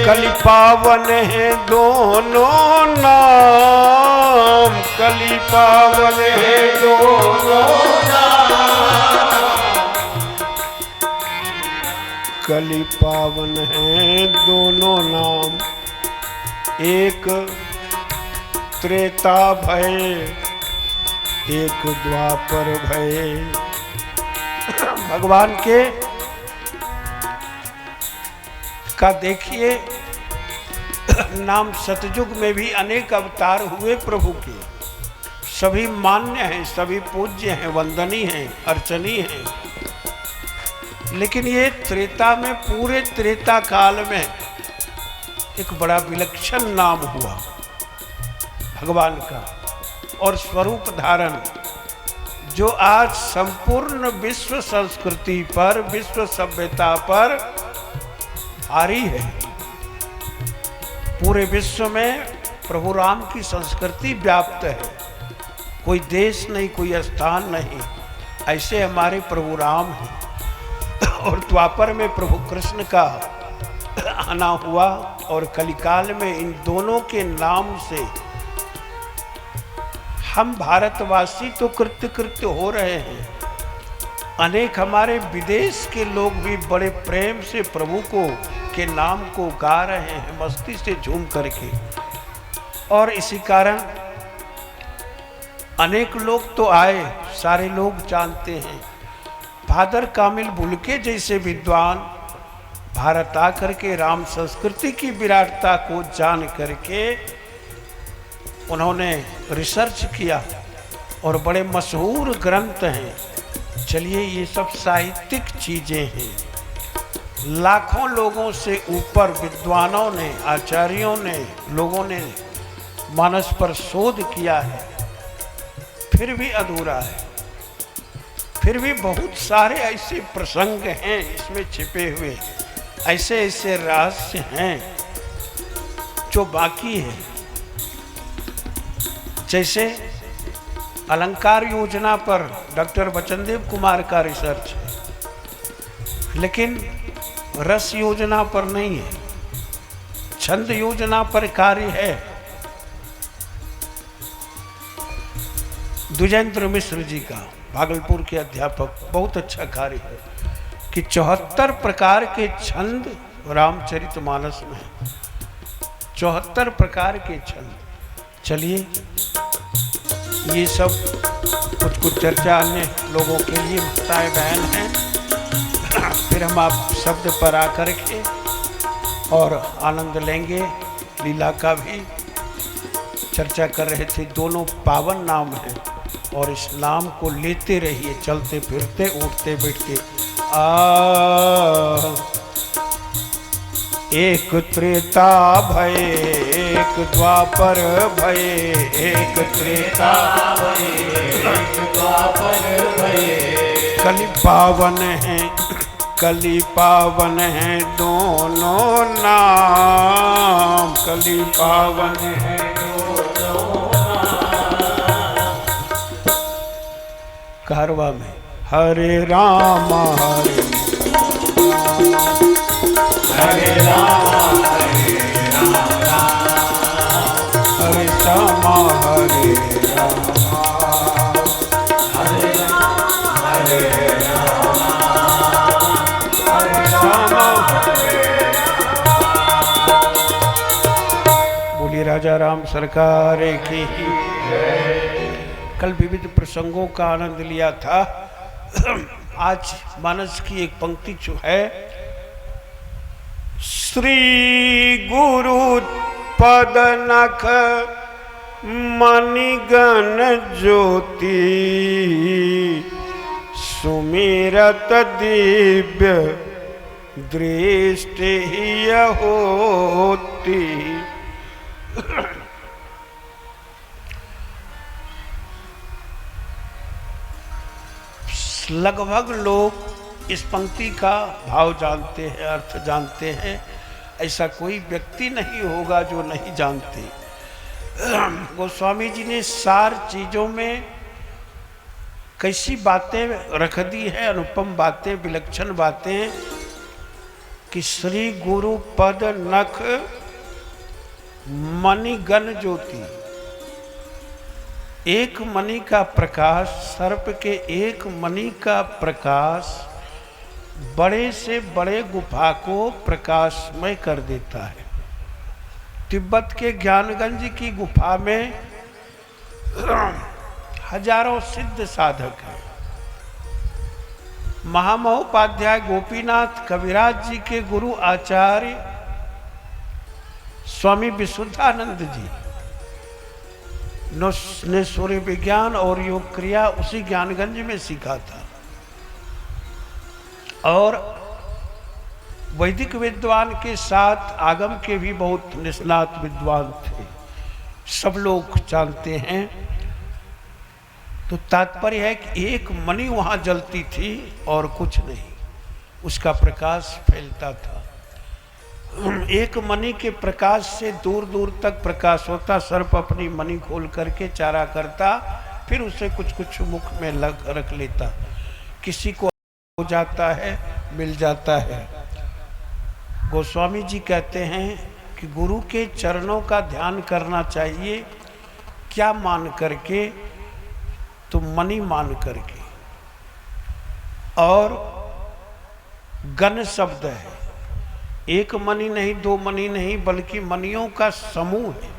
कलि पावन है दोनों नाम कलि पावन है दोनों नाम कलि पावन है दोनों नाम एक त्रेता भय एक द्वापर भय भगवान के का देखिए नाम सतयुग में भी अनेक अवतार हुए प्रभु के सभी मान्य हैं सभी पूज्य हैं वंदनीय हैं अर्चनीय हैं लेकिन ये त्रेता में पूरे त्रेता काल में एक बड़ा विलक्षण नाम हुआ भगवान का और स्वरूप धारण जो आज संपूर्ण विश्व संस्कृति पर विश्व सभ्यता पर भारी है पूरे विश्व में प्रभु राम की संस्कृति व्याप्त है कोई देश नहीं कोई स्थान नहीं ऐसे हमारे प्रभु राम हैं और द्वापर में प्रभु कृष्ण का आना हुआ और कलिकाल में इन दोनों के नाम से हम भारतवासी तो कृत्य हो रहे हैं अनेक हमारे विदेश के लोग भी बड़े प्रेम से प्रभु को के नाम को गा रहे हैं मस्ती से झूम करके और इसी कारण अनेक लोग तो आए सारे लोग जानते हैं फादर कामिल बुलके जैसे विद्वान भारत आकर के राम संस्कृति की विराटता को जान करके उन्होंने रिसर्च किया और बड़े मशहूर ग्रंथ हैं चलिए ये सब साहित्यिक चीज़ें हैं लाखों लोगों से ऊपर विद्वानों ने आचार्यों ने लोगों ने मानस पर शोध किया है फिर भी अधूरा है फिर भी बहुत सारे ऐसे प्रसंग हैं इसमें छिपे हुए ऐसे ऐसे रहस्य हैं जो बाकी हैं जैसे अलंकार योजना पर डॉक्टर वचनदेव कुमार का रिसर्च है लेकिन रस योजना पर नहीं है छंद योजना पर कार्य है द्विजेंद्र मिश्र जी का भागलपुर के अध्यापक बहुत अच्छा कार्य है कि 74 प्रकार के छंद रामचरितमानस में 74 प्रकार के छंद चलिए ये सब कुछ चर्चा अन्य लोगों के लिए बताए बयान हैं फिर हम आप शब्द पर आकर के और आनंद लेंगे लीला का भी चर्चा कर रहे थे दोनों पावन नाम हैं और इस नाम को लेते रहिए चलते फिरते उठते बैठते एक त्रेता भय एक द्वापर भय एक त्रेता भय एक द्वापर भय कलि पावन है, कलि पावन है दोनों नाम, कलि पावन है दोनों नाम। कारवा में हरे राम हरे राम, हरे श्याम हरे राम, हरे बोलिए राजा राम सरकार की। कल विविध प्रसंगों का आनंद लिया था। आज मानस की एक पंक्ति जो है, श्री गुरु पद नख मणिगण ज्योति, सुमिरत दिव्य दृष्टि होती। लगभग लोग इस पंक्ति का भाव जानते हैं, अर्थ जानते हैं। ऐसा कोई व्यक्ति नहीं होगा जो नहीं जानते। गोस्वामी जी ने सार चीजों में कैसी बातें रख दी है, अनुपम बातें, विलक्षण बातें, कि श्री गुरु पद नख मणिगण ज्योति, एक मणि का प्रकाश, सर्प के एक मणि का प्रकाश बड़े से बड़े गुफा को प्रकाशमय कर देता है। तिब्बत के ज्ञानगंज की गुफा में हजारों सिद्ध साधक हैं। महामहोपाध्याय गोपीनाथ कविराज जी के गुरु आचार्य स्वामी विशुद्धानंद जी ने सूर्य विज्ञान और योग क्रिया उसी ज्ञानगंज में सीखा था। और वैदिक विद्वान के साथ आगम के भी बहुत निष्णात विद्वान थे, सब लोग जानते हैं। तो तात्पर्य है कि एक मणि वहां जलती थी और कुछ नहीं, उसका प्रकाश फैलता था। एक मणि के प्रकाश से दूर दूर तक प्रकाश होता। सर्प अपनी मणि खोल करके चारा करता, फिर उसे कुछ कुछ मुख में रख लेता। किसी को हो जाता है, मिल जाता है। गोस्वामी जी कहते हैं कि गुरु के चरणों का ध्यान करना चाहिए। क्या मान करके? तो मणि मान करके। और गण शब्द है, एक मणि नहीं, दो मणि नहीं, बल्कि मणियों का समूह है।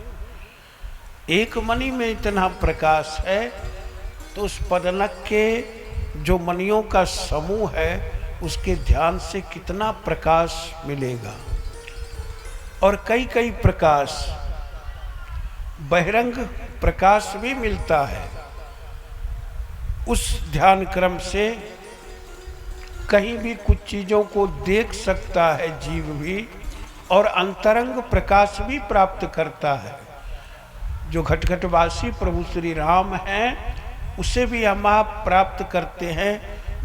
एक मणि में इतना प्रकाश है तो उस पदनक के जो मणियों का समूह है उसके ध्यान से कितना प्रकाश मिलेगा। और कई कई प्रकाश, बहिरंग प्रकाश भी मिलता है। उस ध्यान क्रम से कहीं भी कुछ चीज़ों को देख सकता है जीव भी, और अंतरंग प्रकाश भी प्राप्त करता है। जो घटघटवासी प्रभु श्री राम हैं उसे भी हम आप प्राप्त करते हैं,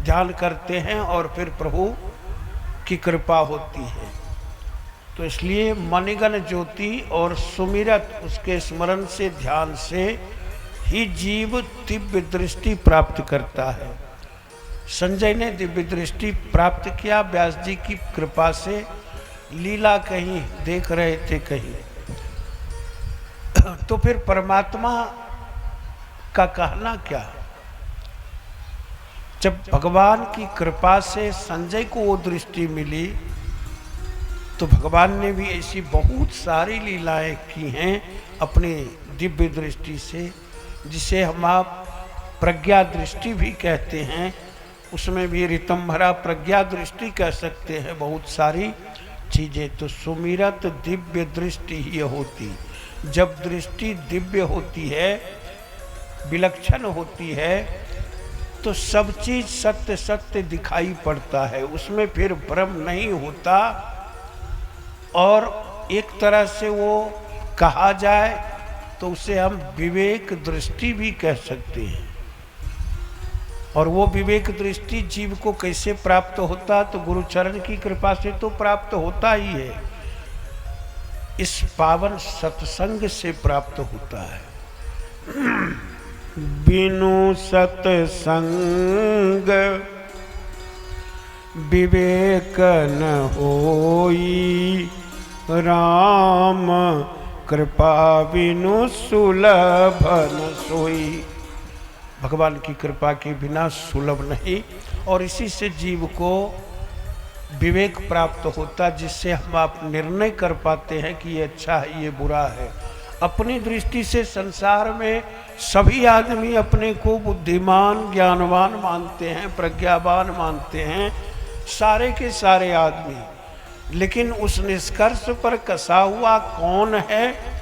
ध्यान करते हैं, और फिर प्रभु की कृपा होती है। तो इसलिए मणिगण ज्योति और सुमिरत, उसके स्मरण से, ध्यान से ही जीव दिव्य दृष्टि प्राप्त करता है। संजय ने दिव्य दृष्टि प्राप्त किया व्यास जी की कृपा से। लीला कहीं देख रहे थे कहीं। तो फिर परमात्मा का कहना क्या? जब भगवान की कृपा से संजय को वो दृष्टि मिली तो भगवान ने भी ऐसी बहुत सारी लीलाएं की हैं अपनी दिव्य दृष्टि से, जिसे हम आप प्रज्ञा दृष्टि भी कहते हैं। उसमें भी ऋतंभरा प्रज्ञा दृष्टि कह सकते हैं, बहुत सारी चीज़ें। तो सुमिरत दिव्य दृष्टि ही होती। जब दृष्टि दिव्य होती है, विलक्षण होती है, तो सब चीज़ सत्य सत्य दिखाई पड़ता है, उसमें फिर भ्रम नहीं होता। और एक तरह से वो कहा जाए तो उसे हम विवेक दृष्टि भी कह सकते हैं। और वो विवेक दृष्टि जीव को कैसे प्राप्त होता, तो गुरुचरण की कृपा से तो प्राप्त होता ही है, इस पावन सत्संग से प्राप्त होता है। बिनु सत्संग विवेक न होई, राम कृपा बिनु सुलभ न सोई। भगवान की कृपा के बिना सुलभ नहीं, और इसी से जीव को विवेक प्राप्त होता, जिससे हम आप निर्णय कर पाते हैं कि ये अच्छा है, ये बुरा है। अपनी दृष्टि से संसार में सभी आदमी अपने को बुद्धिमान ज्ञानवान मानते हैं, प्रज्ञावान मानते हैं, सारे के सारे आदमी, लेकिन उस निष्कर्ष पर कसा हुआ कौन है,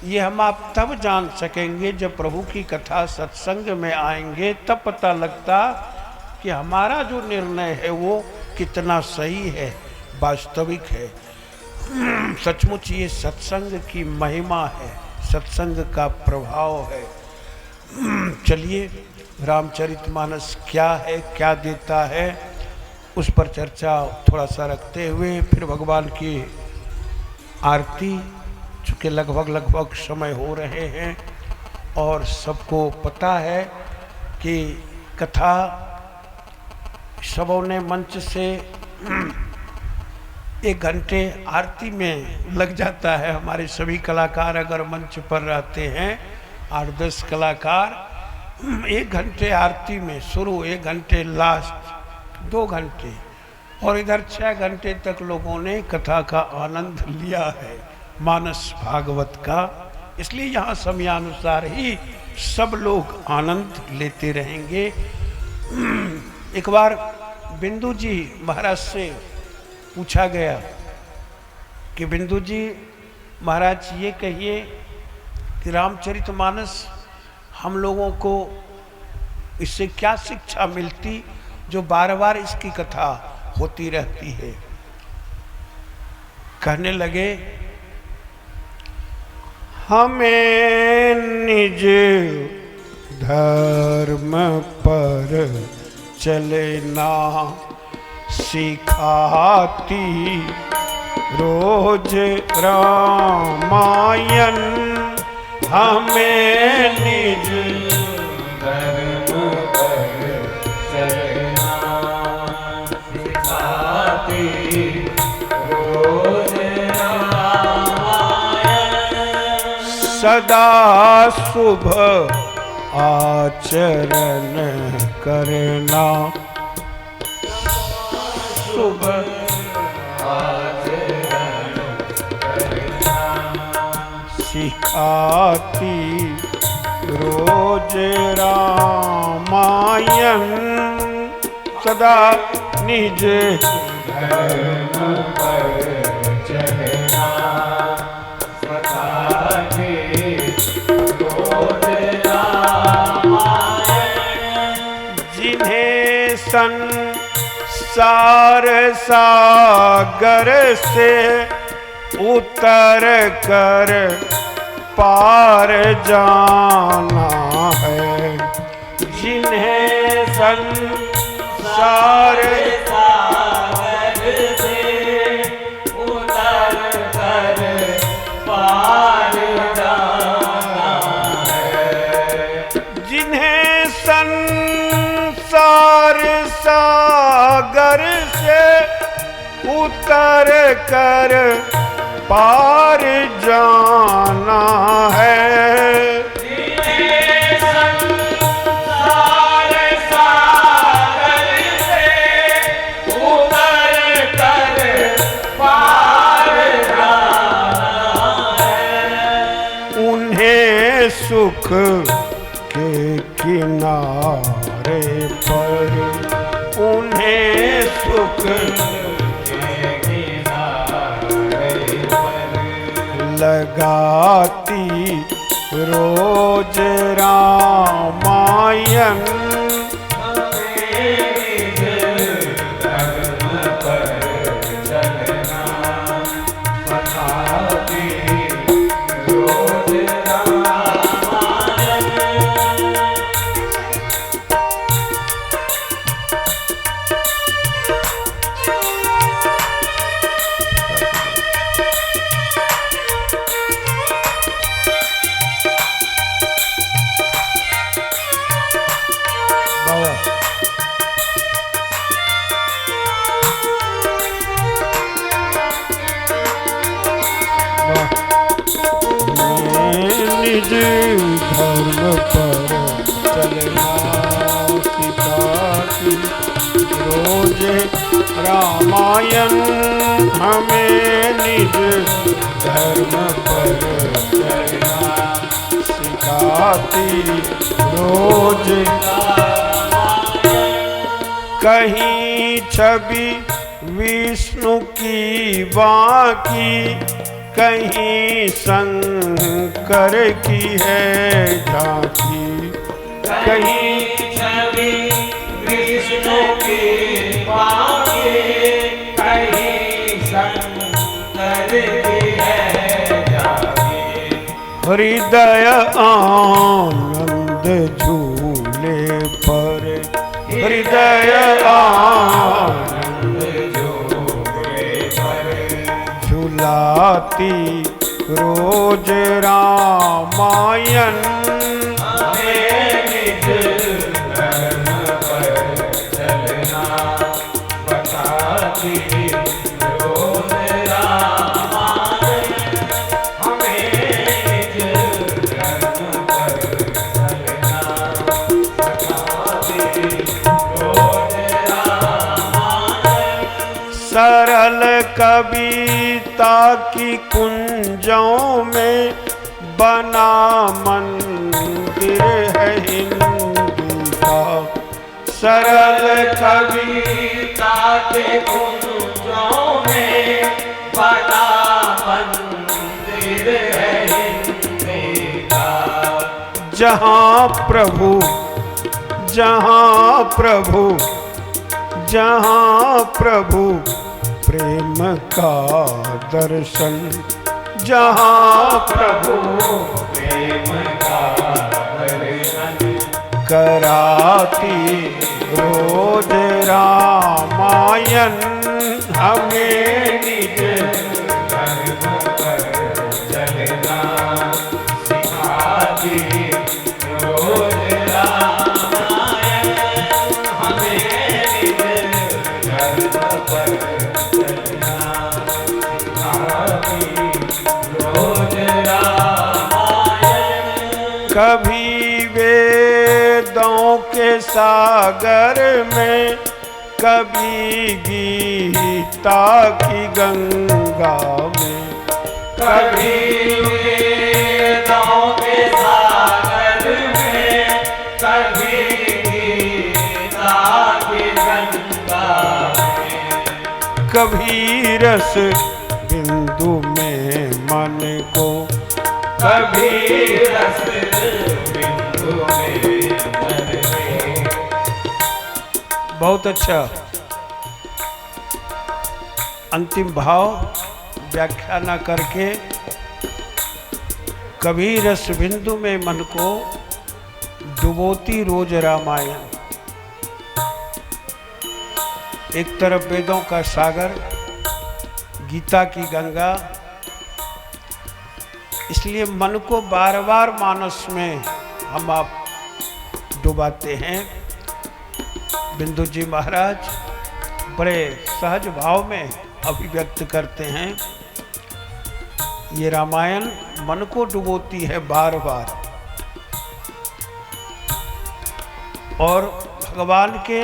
ये हम आप तब जान सकेंगे जब प्रभु की कथा सत्संग में आएंगे, तब पता लगता कि हमारा जो निर्णय है वो कितना सही है, वास्तविक है। सचमुच ये सत्संग की महिमा है, सत्संग का प्रभाव है। चलिए, रामचरितमानस क्या है, क्या देता है, उस पर चर्चा थोड़ा सा रखते हुए फिर भगवान की आरती, चूँकि लगभग समय हो रहे हैं और सबको पता है कि कथा सबों ने मंच से 1 घंटे आरती में लग जाता है। हमारे सभी कलाकार अगर मंच पर रहते हैं, 8-10 कलाकार, 1 घंटे आरती में शुरू, 1 घंटे लास्ट, 2 घंटे, और इधर 6 घंटे तक लोगों ने कथा का आनंद लिया है, मानस भागवत का। इसलिए यहाँ समयानुसार ही सब लोग आनंद लेते रहेंगे। एक बार बिंदु जी महाराज से पूछा गया कि बिंदु जी महाराज ये कहिए कि रामचरितमानस हम लोगों को इससे क्या शिक्षा मिलती जो बार बार इसकी कथा होती रहती है। कहने लगे, हमें निज धर्म पर चलना सिखाती रोज रामायण, हमें निज धर्म पर चलना सिखाती रोज सदा शुभ आचरण करना, शुभ आचरण करना सिखाती रोज रामायण, सदा निज धर्म पर चलना जिन्हें संसार सागर से उतर कर पार जाना है, जिन्हें संसार सागर से उतर कर पार जाना है, जिन्हें संसार सागर से उतर कर पार जाना है, जिन्हें संसार सागर से उतर कर पार जाना है, उन्हें सुख के किनारे पर, उन्हें सुख लगाती रोज रामायण, निज धर्म पर चलना सिखाती रोज रामायण हमें निज धर्म पर चलना सिखाती रोज कहीं छवि विष्णु की बाकी कहीं शंकर की है झांकी कहीं छवि विष्णु की बाकी कहीं शंकर की है झांकी हृदय आनंद झूले पर हृदय आनंद झूले पर झुलाती रोज रामायण हमें निज धर्म पर चलना बताती रोज रामायण हमें निज धर्म पर चलना बताती रोज रामायण सरल कविता की कुंजों में बना मंदिर है हिंदी का सरल कविता के कुंजों में बना मंदिर है हिंदी का जहाँ प्रभु जहाँ प्रभु जहाँ प्रभु प्रेम का दर्शन जहाँ प्रभु प्रेम का दर्शन कराती रोज रामायण हमें निज धर्म पर चलना सिखाती रोज रामायण हमें निज धर्म पर चलना सिखाती रोज रामायण कभी वेदों के सागर में कभी गीता की गंगा में कभी वेदों के सागर में कभी गीता की गंगा में कभी रस बिंदु में मन को कभी रस बिंदु में मन में बहुत अच्छा अंतिम भाव व्याख्या न करके कभी रस बिंदु में मन को डुबोती रोज रामायण। एक तरफ वेदों का सागर गीता की गंगा, इसलिए मन को बार बार मानस में हम आप डुबाते हैं। बिंदु जी महाराज बड़े सहज भाव में अभिव्यक्त करते हैं, ये रामायण मन को डुबोती है बार बार और भगवान के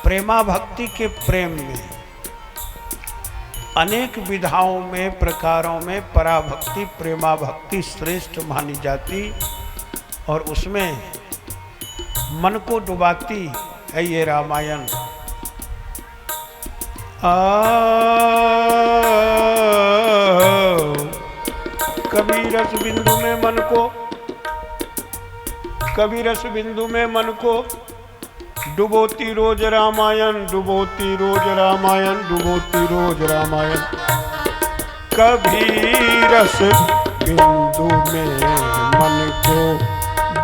प्रेमा भक्ति के प्रेम में अनेक विधाओं में प्रकारों में पराभक्ति प्रेमा भक्ति श्रेष्ठ मानी जाती और उसमें मन को डुबाती है ये रामायण। कभी रस बिंदु में मन को कभी रस बिंदु में मन को डुबोती रोज रामायण डुबोती रोज रामायण डुबोती रोज रामायण। कभी रस बिंदु में मन को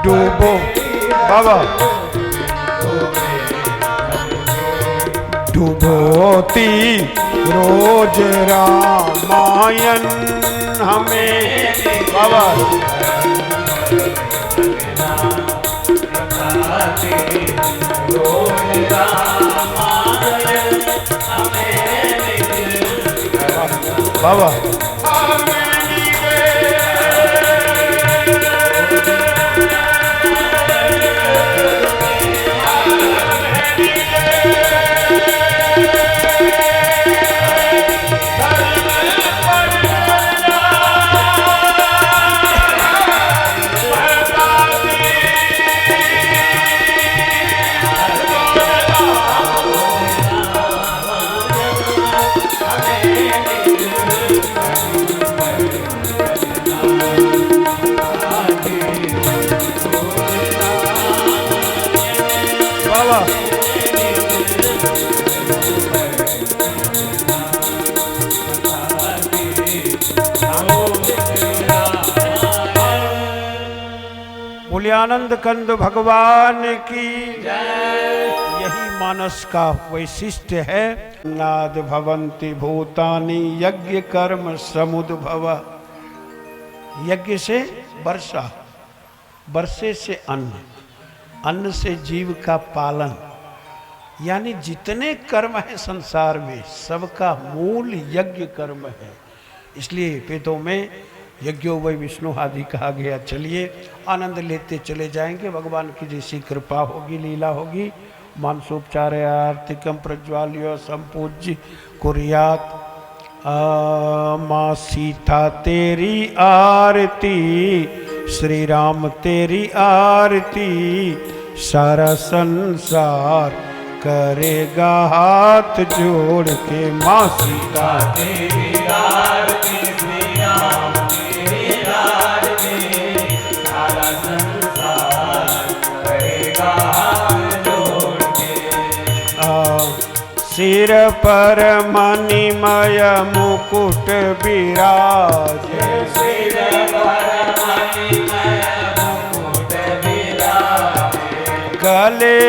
डूबो बाबा डुबोती रोज रामायण हमें बाबा बाबा बाबा बोलिए आनंद कंद भगवान की यही मानस का वैशिष्ट्य है। नाद भवन्ति भूतानि यज्ञ कर्म समुद्भव। यज्ञ से वर्षा, वर्षे से अन्न, अन्न से जीव का पालन, यानी जितने कर्म है संसार में सबका मूल यज्ञ कर्म है। इसलिए वेदों में यज्ञो वै विष्णु आदि कहा गया। चलिए आनंद लेते चले जाएंगे। भगवान की जैसी कृपा होगी, लीला होगी। मानसोपचार आर्तिकम प्रज्वाल्य संपूज्य कुर्यात। माँ सीता तेरी आरती, श्री राम तेरी आरती, सारा संसार करेगा हाथ जोड़ के। माँ सीता तेरी आरती, श्री राम तेरी आरती, सारा संसार करेगा हाथ जोड़ के। सिर पर मणिमय मुकुट विराजे, सिर पर मणिमय मुकुट विराजे, गले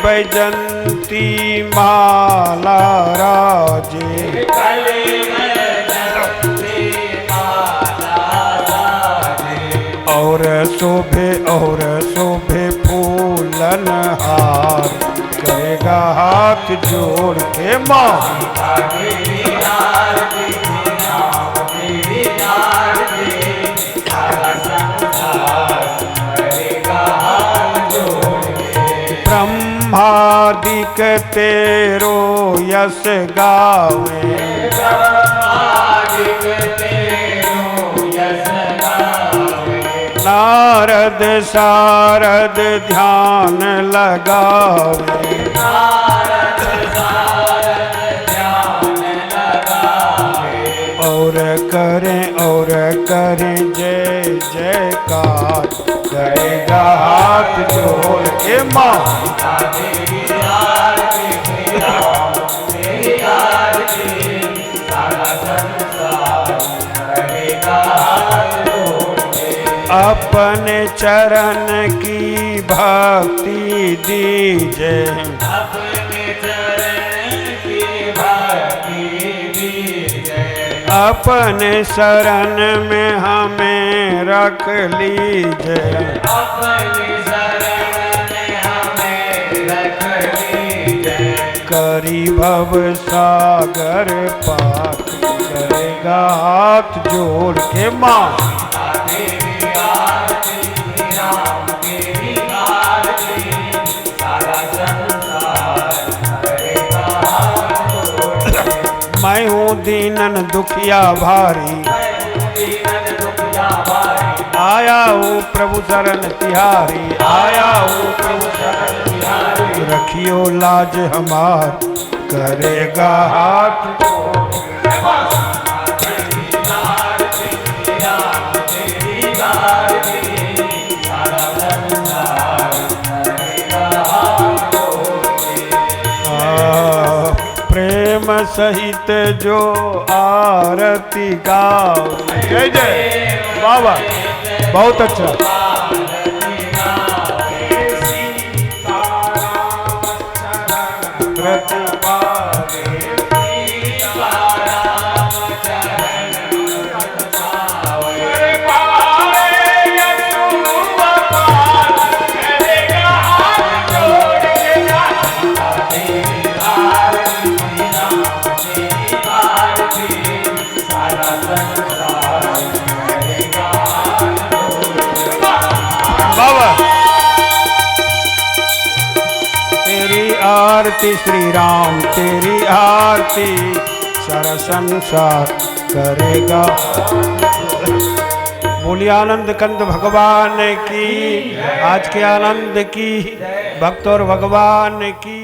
बैजंती माला राजे, गले बैजंती माला राजे, और शोभे फूलन हार, करेगा हाथ जोड़ के। माँ ब्रह्मादिक तेरो यश गावे, ब्रह्मादिक तेरो यश गावे, नारद शारद ध्यान लगावे, नारद शारद ध्यान लगावे, और करें जय जयकार, करेगा हाथ जोड़ के। माँ अपने चरण की भक्ति दीजे, अपने चरण की भक्ति दीजे, अपने शरण में हमें रख लीजिए, अपने शरण में हमें रख लीजिए, करी भव सागर पार, करेगा हाथ जोड़ के। माँ मैं हूँ दीनन दुखिया भारी, आया हूँ प्रभु शरण तिहारी, आया हूँ प्रभु शरण तिहारी, रखियो लाज हमार, करेगा हाथ। प्रेम सहित जो आरती गाओ। जय जय बाबा, बहुत अच्छा। आरती श्री राम तेरी आरती, सारा संसार करेगा। बोलिए आनंद कंद भगवान की, आज के आनंद की, भक्त और भगवान की।